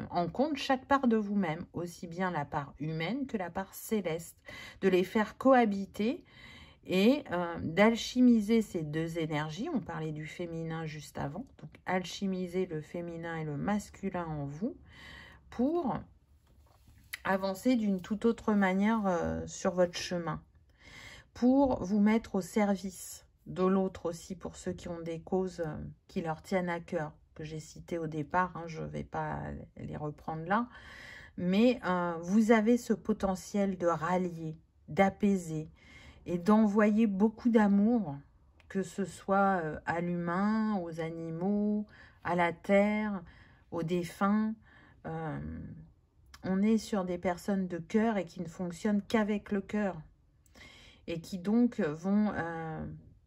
en compte chaque part de vous-même, aussi bien la part humaine que la part céleste, de les faire cohabiter et d'alchimiser ces deux énergies. On parlait du féminin juste avant, donc alchimiser le féminin et le masculin en vous pour avancer d'une toute autre manière sur votre chemin, pour vous mettre au service de l'autre aussi, pour ceux qui ont des causes qui leur tiennent à cœur, que j'ai citées au départ, hein, je ne vais pas les reprendre là, mais vous avez ce potentiel de rallier, d'apaiser et d'envoyer beaucoup d'amour, que ce soit à l'humain, aux animaux, à la terre, aux défunts. On est sur des personnes de cœur et qui ne fonctionnent qu'avec le cœur. Et qui donc vont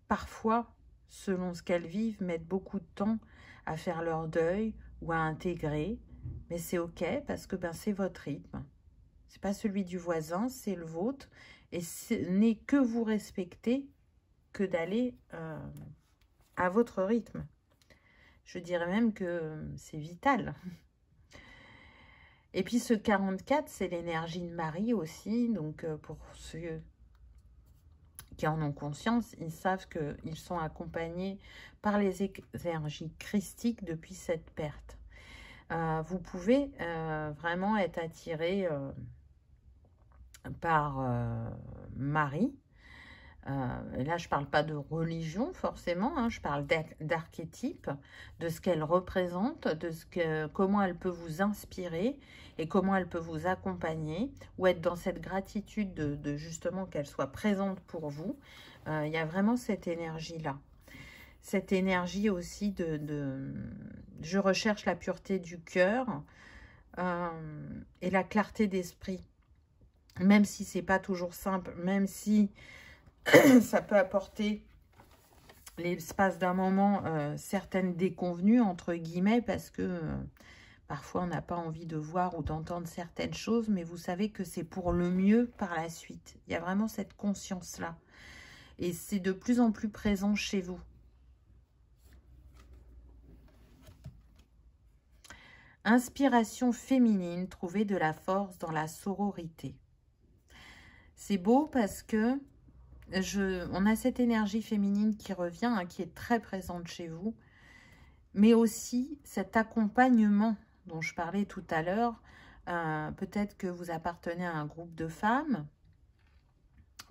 parfois, selon ce qu'elles vivent, mettre beaucoup de temps à faire leur deuil ou à intégrer. Mais c'est ok parce que c'est votre rythme. C'est pas celui du voisin, c'est le vôtre. Et ce n'est que vous respecter que d'aller à votre rythme. Je dirais même que c'est vital. Et puis ce 44, c'est l'énergie de Marie aussi. Donc pour ceux qui en ont conscience, ils savent qu'ils sont accompagnés par les énergies christiques depuis cette perte. Vous pouvez vraiment être attiré par Marie. Et là, je ne parle pas de religion forcément, hein, je parle d'archétype, de ce qu'elle représente, de comment elle peut vous inspirer et comment elle peut vous accompagner, ou être dans cette gratitude de justement qu'elle soit présente pour vous. Il y a vraiment cette énergie-là. Cette énergie aussi je recherche la pureté du cœur et la clarté d'esprit. Même si c'est pas toujours simple, même si ça peut apporter l'espace d'un moment certaines déconvenues, entre guillemets, parce que parfois on n'a pas envie de voir ou d'entendre certaines choses, mais vous savez que c'est pour le mieux par la suite. Il y a vraiment cette conscience-là. Et c'est de plus en plus présent chez vous. Inspiration féminine, trouver de la force dans la sororité. C'est beau parce que on a cette énergie féminine qui revient, hein, qui est très présente chez vous, mais aussi cet accompagnement dont je parlais tout à l'heure. Peut-être que vous appartenez à un groupe de femmes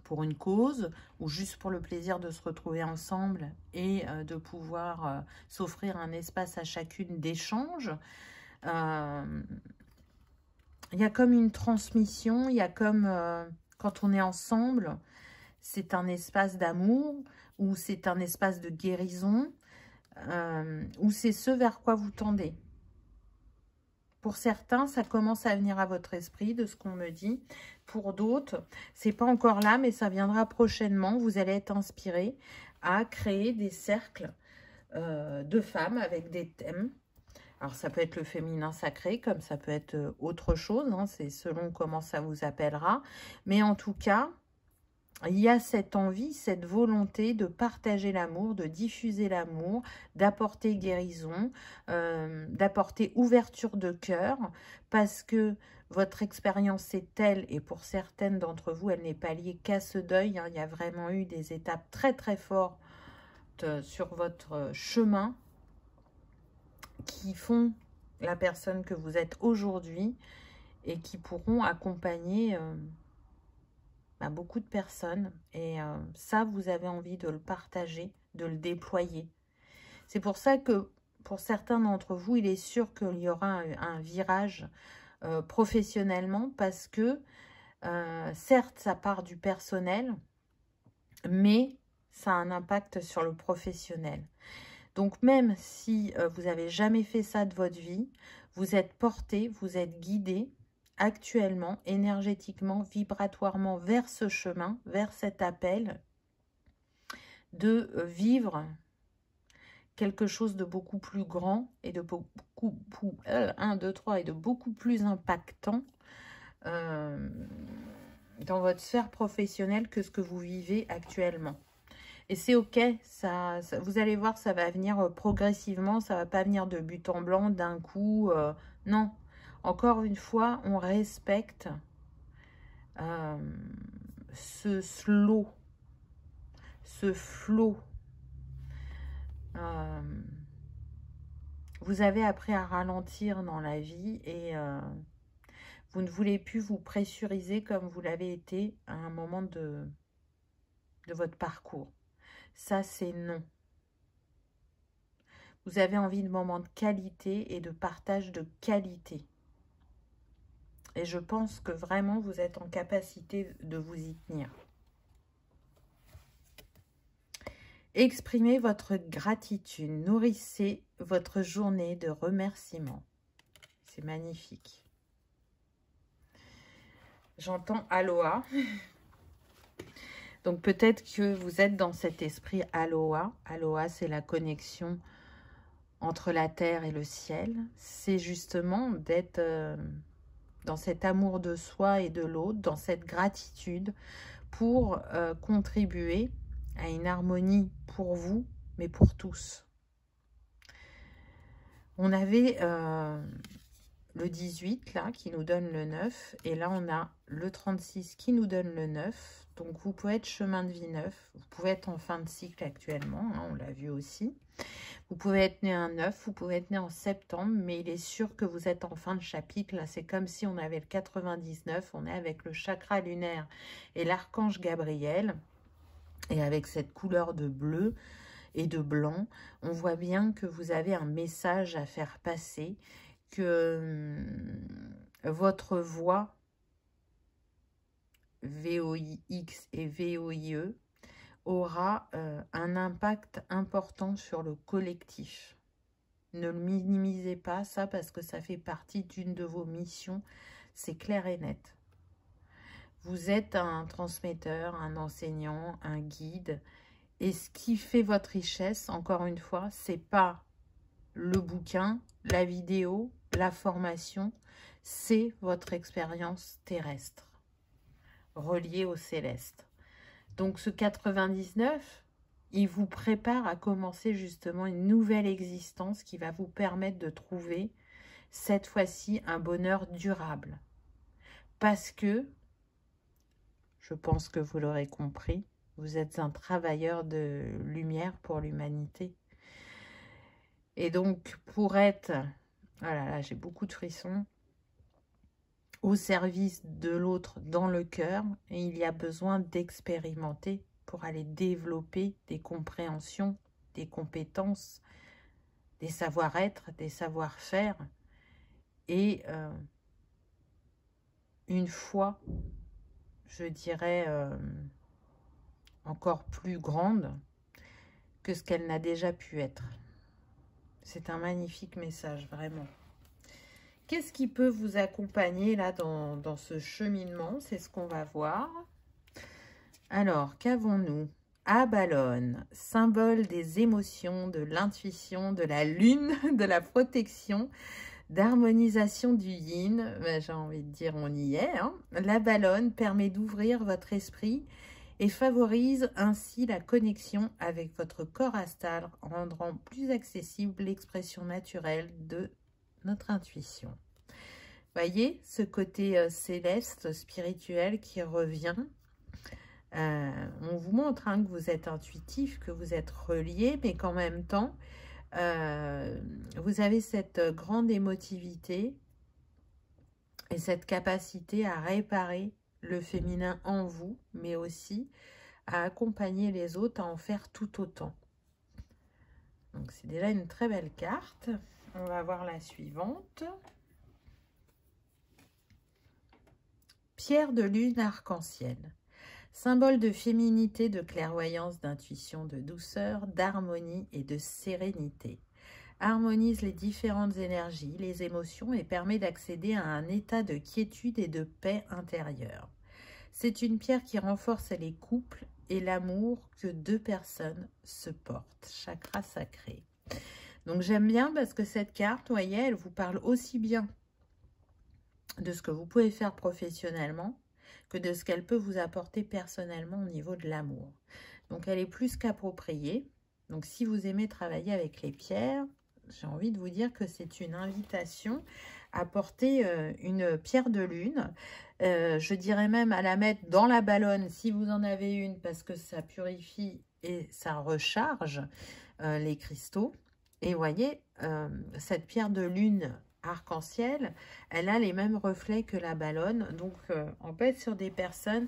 pour une cause ou juste pour le plaisir de se retrouver ensemble et de pouvoir s'offrir un espace à chacune d'échange. Il y a comme une transmission, il y a comme quand on est ensemble, c'est un espace d'amour ou c'est un espace de guérison ou c'est ce vers quoi vous tendez. Pour certains, ça commence à venir à votre esprit de ce qu'on me dit. Pour d'autres, c'est pas encore là, mais ça viendra prochainement. Vous allez être inspiré à créer des cercles de femmes avec des thèmes. Alors, ça peut être le féminin sacré, comme ça peut être autre chose. Hein, c'est selon comment ça vous appellera. Mais en tout cas, il y a cette envie, cette volonté de partager l'amour, de diffuser l'amour, d'apporter guérison, d'apporter ouverture de cœur, parce que votre expérience est telle, et pour certaines d'entre vous, elle n'est pas liée qu'à ce deuil. Hein, il y a vraiment eu des étapes très très fortes sur votre chemin qui font la personne que vous êtes aujourd'hui et qui pourront accompagner beaucoup de personnes. Et ça, vous avez envie de le partager, de le déployer. C'est pour ça que pour certains d'entre vous, il est sûr qu'il y aura un virage professionnellement parce que certes, ça part du personnel, mais ça a un impact sur le professionnel. Donc, même si vous n'avez jamais fait ça de votre vie, vous êtes porté, vous êtes guidé actuellement, énergétiquement, vibratoirement, vers ce chemin, vers cet appel de vivre quelque chose de beaucoup plus grand et de beaucoup plus, 1, 2, 3, et de beaucoup plus impactant dans votre sphère professionnelle que ce que vous vivez actuellement. Et c'est ok, vous allez voir, ça va venir progressivement, ça ne va pas venir de but en blanc d'un coup. Non, encore une fois, on respecte ce slow, ce flow. Vous avez appris à ralentir dans la vie et vous ne voulez plus vous pressuriser comme vous l'avez été à un moment de votre parcours. Ça, c'est non. Vous avez envie de moments de qualité et de partage de qualité. Et je pense que vraiment, vous êtes en capacité de vous y tenir. Exprimez votre gratitude. Nourrissez votre journée de remerciements. C'est magnifique. J'entends Aloha. Donc peut-être que vous êtes dans cet esprit Aloha. Aloha, c'est la connexion entre la terre et le ciel. C'est justement d'être dans cet amour de soi et de l'autre, dans cette gratitude pour contribuer à une harmonie pour vous, mais pour tous. On avait le 18 là qui nous donne le 9 et là on a le 36 qui nous donne le 9. Donc vous pouvez être chemin de vie 9, vous pouvez être en fin de cycle actuellement, hein, on l'a vu aussi. Vous pouvez être né un 9, vous pouvez être né en septembre, mais il est sûr que vous êtes en fin de chapitre. Là, c'est comme si on avait le 99, on est avec le chakra lunaire et l'archange Gabriel. Et avec cette couleur de bleu et de blanc, on voit bien que vous avez un message à faire passer, que votre voix VOIX et VOIE aura un impact important sur le collectif. Ne le minimisez pas, ça, parce que ça fait partie d'une de vos missions. C'est clair et net. Vous êtes un transmetteur, un enseignant, un guide. Et ce qui fait votre richesse, encore une fois, c'est pas le bouquin, la vidéo, la formation. C'est votre expérience terrestre, reliée au céleste. Donc ce 99, il vous prépare à commencer justement une nouvelle existence qui va vous permettre de trouver cette fois-ci un bonheur durable. Parce que, je pense que vous l'aurez compris, vous êtes un travailleur de lumière pour l'humanité. Et donc pour être, voilà, là j'ai beaucoup de frissons, au service de l'autre dans le cœur, et il y a besoin d'expérimenter pour aller développer des compréhensions, des compétences, des savoir-être, des savoir-faire, et une foi, je dirais, encore plus grande que ce qu'elle n'a déjà pu être. C'est un magnifique message, vraiment. Qu'est-ce qui peut vous accompagner là dans ce cheminement? C'est ce qu'on va voir. Alors, qu'avons-nous? Abalone, symbole des émotions, de l'intuition, de la lune, de la protection, d'harmonisation du yin. Ben, j'ai envie de dire, on y est. Hein. L'Abalone permet d'ouvrir votre esprit et favorise ainsi la connexion avec votre corps astral, rendant plus accessible l'expression naturelle de notre intuition. Voyez ce côté céleste, spirituel qui revient. On vous montre hein, que vous êtes intuitif, que vous êtes relié, mais qu'en même temps, vous avez cette grande émotivité et cette capacité à réparer le féminin en vous, mais aussi à accompagner les autres à en faire tout autant. Donc c'est déjà une très belle carte. On va voir la suivante. Pierre de lune arc-en-ciel. Symbole de féminité, de clairvoyance, d'intuition, de douceur, d'harmonie et de sérénité. Harmonise les différentes énergies, les émotions et permet d'accéder à un état de quiétude et de paix intérieure. C'est une pierre qui renforce les couples et l'amour que deux personnes se portent. Chakra sacré. Donc j'aime bien parce que cette carte, vous voyez, elle vous parle aussi bien de ce que vous pouvez faire professionnellement que de ce qu'elle peut vous apporter personnellement au niveau de l'amour. Donc elle est plus qu'appropriée. Donc si vous aimez travailler avec les pierres, j'ai envie de vous dire que c'est une invitation à porter une pierre de lune. Je dirais même à la mettre dans la ballonne si vous en avez une, parce que ça purifie et ça recharge les cristaux. Et vous voyez, cette pierre de lune arc-en-ciel, elle a les mêmes reflets que la ballonne. Donc on peut être sur des personnes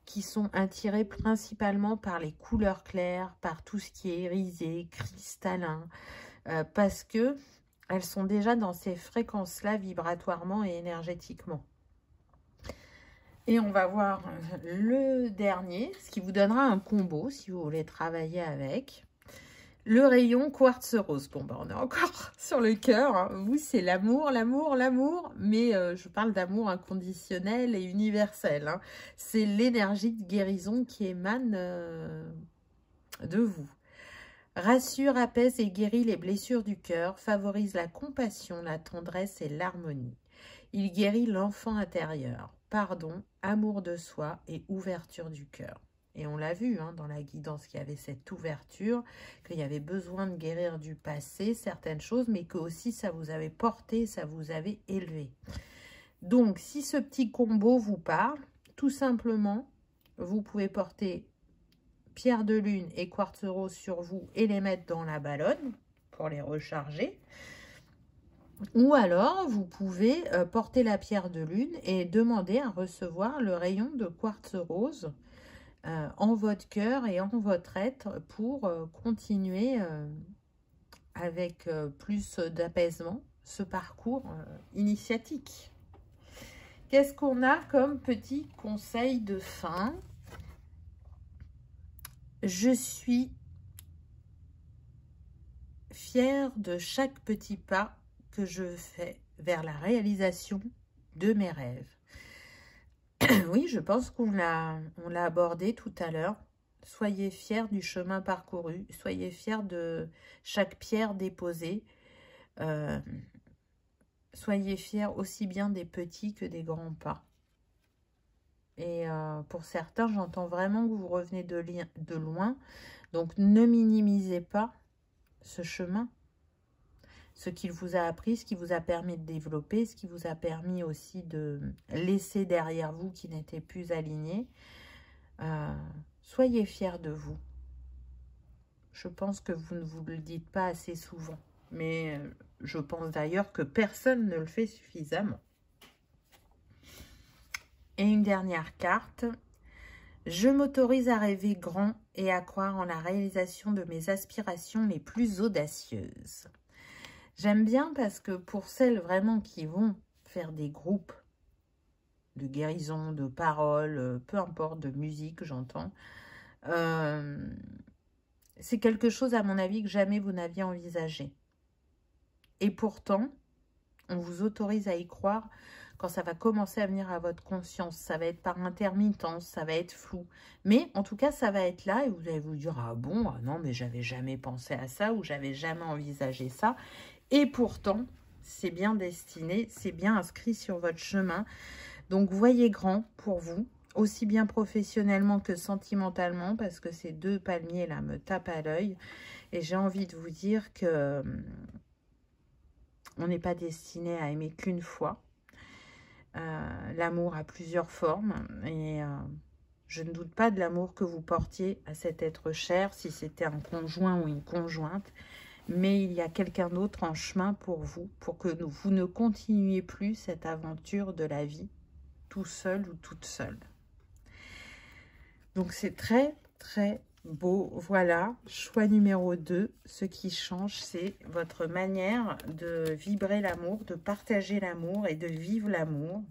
qui sont attirées principalement par les couleurs claires, par tout ce qui est irisé, cristallin, parce que elles sont déjà dans ces fréquences-là vibratoirement et énergétiquement. Et on va voir le dernier, ce qui vous donnera un combo si vous voulez travailler avec. Le rayon quartz rose. Bon, ben, on est encore sur le cœur. Hein. Vous, c'est l'amour, l'amour, l'amour. Mais je parle d'amour inconditionnel et universel. Hein. C'est l'énergie de guérison qui émane de vous. Rassure, apaise et guérit les blessures du cœur. Favorise la compassion, la tendresse et l'harmonie. Il guérit l'enfant intérieur. pardon, amour de soi et ouverture du cœur. Et on l'a vu hein, dans la guidance qu'il y avait cette ouverture, qu'il y avait besoin de guérir du passé, certaines choses, mais que aussi ça vous avait porté, ça vous avait élevé. Donc, si ce petit combo vous parle, tout simplement, vous pouvez porter pierre de lune et quartz rose sur vous et les mettre dans la ballonne pour les recharger. Ou alors, vous pouvez porter la pierre de lune et demander à recevoir le rayon de quartz rose en votre cœur et en votre être pour continuer avec plus d'apaisement ce parcours initiatique. Qu'est-ce qu'on a comme petit conseil de fin? Je suis fière de chaque petit pas que je fais vers la réalisation de mes rêves. Oui, je pense qu'on l'a abordé tout à l'heure. Soyez fiers du chemin parcouru. Soyez fiers de chaque pierre déposée. Soyez fiers aussi bien des petits que des grands pas. Et pour certains, j'entends vraiment que vous revenez de loin. Donc, ne minimisez pas ce chemin. Ce qu'il vous a appris, ce qui vous a permis de développer, ce qui vous a permis aussi de laisser derrière vous qui n'était plus aligné. Soyez fiers de vous. Je pense que vous ne vous le dites pas assez souvent. Mais je pense d'ailleurs que personne ne le fait suffisamment. Et une dernière carte. Je m'autorise à rêver grand et à croire en la réalisation de mes aspirations les plus audacieuses. J'aime bien parce que pour celles vraiment qui vont faire des groupes de guérison, de paroles, peu importe, de musique, j'entends, c'est quelque chose, à mon avis, que jamais vous n'aviez envisagé. Et pourtant, on vous autorise à y croire quand ça va commencer à venir à votre conscience. Ça va être par intermittence, ça va être flou. Mais en tout cas, ça va être là et vous allez vous dire « Ah bon, ah non, mais j'avais jamais pensé à ça ou j'avais jamais envisagé ça. » Et pourtant, c'est bien destiné, c'est bien inscrit sur votre chemin. Donc, voyez grand pour vous, aussi bien professionnellement que sentimentalement, parce que ces deux palmiers là me tapent à l'œil. Et j'ai envie de vous dire que on n'est pas destiné à aimer qu'une fois. L'amour a plusieurs formes et je ne doute pas de l'amour que vous portiez à cet être cher, si c'était un conjoint ou une conjointe. Mais il y a quelqu'un d'autre en chemin pour vous que vous ne continuiez plus cette aventure de la vie tout seul ou toute seule. Donc c'est très très beau. Voilà, choix numéro 2. Ce qui change, c'est votre manière de vibrer l'amour, de partager l'amour et de vivre l'amour.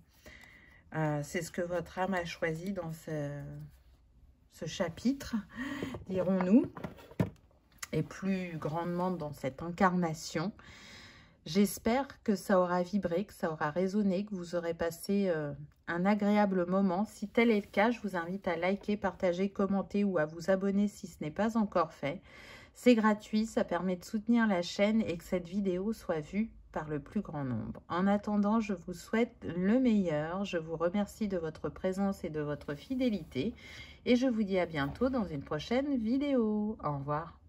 C'est ce que votre âme a choisi dans ce chapitre, dirons-nous. Et plus grandement dans cette incarnation. J'espère que ça aura vibré, que ça aura résonné, que vous aurez passé un agréable moment. Si tel est le cas, je vous invite à liker, partager, commenter ou à vous abonner si ce n'est pas encore fait. C'est gratuit, ça permet de soutenir la chaîne et que cette vidéo soit vue par le plus grand nombre. En attendant, je vous souhaite le meilleur. Je vous remercie de votre présence et de votre fidélité. Et je vous dis à bientôt dans une prochaine vidéo. Au revoir.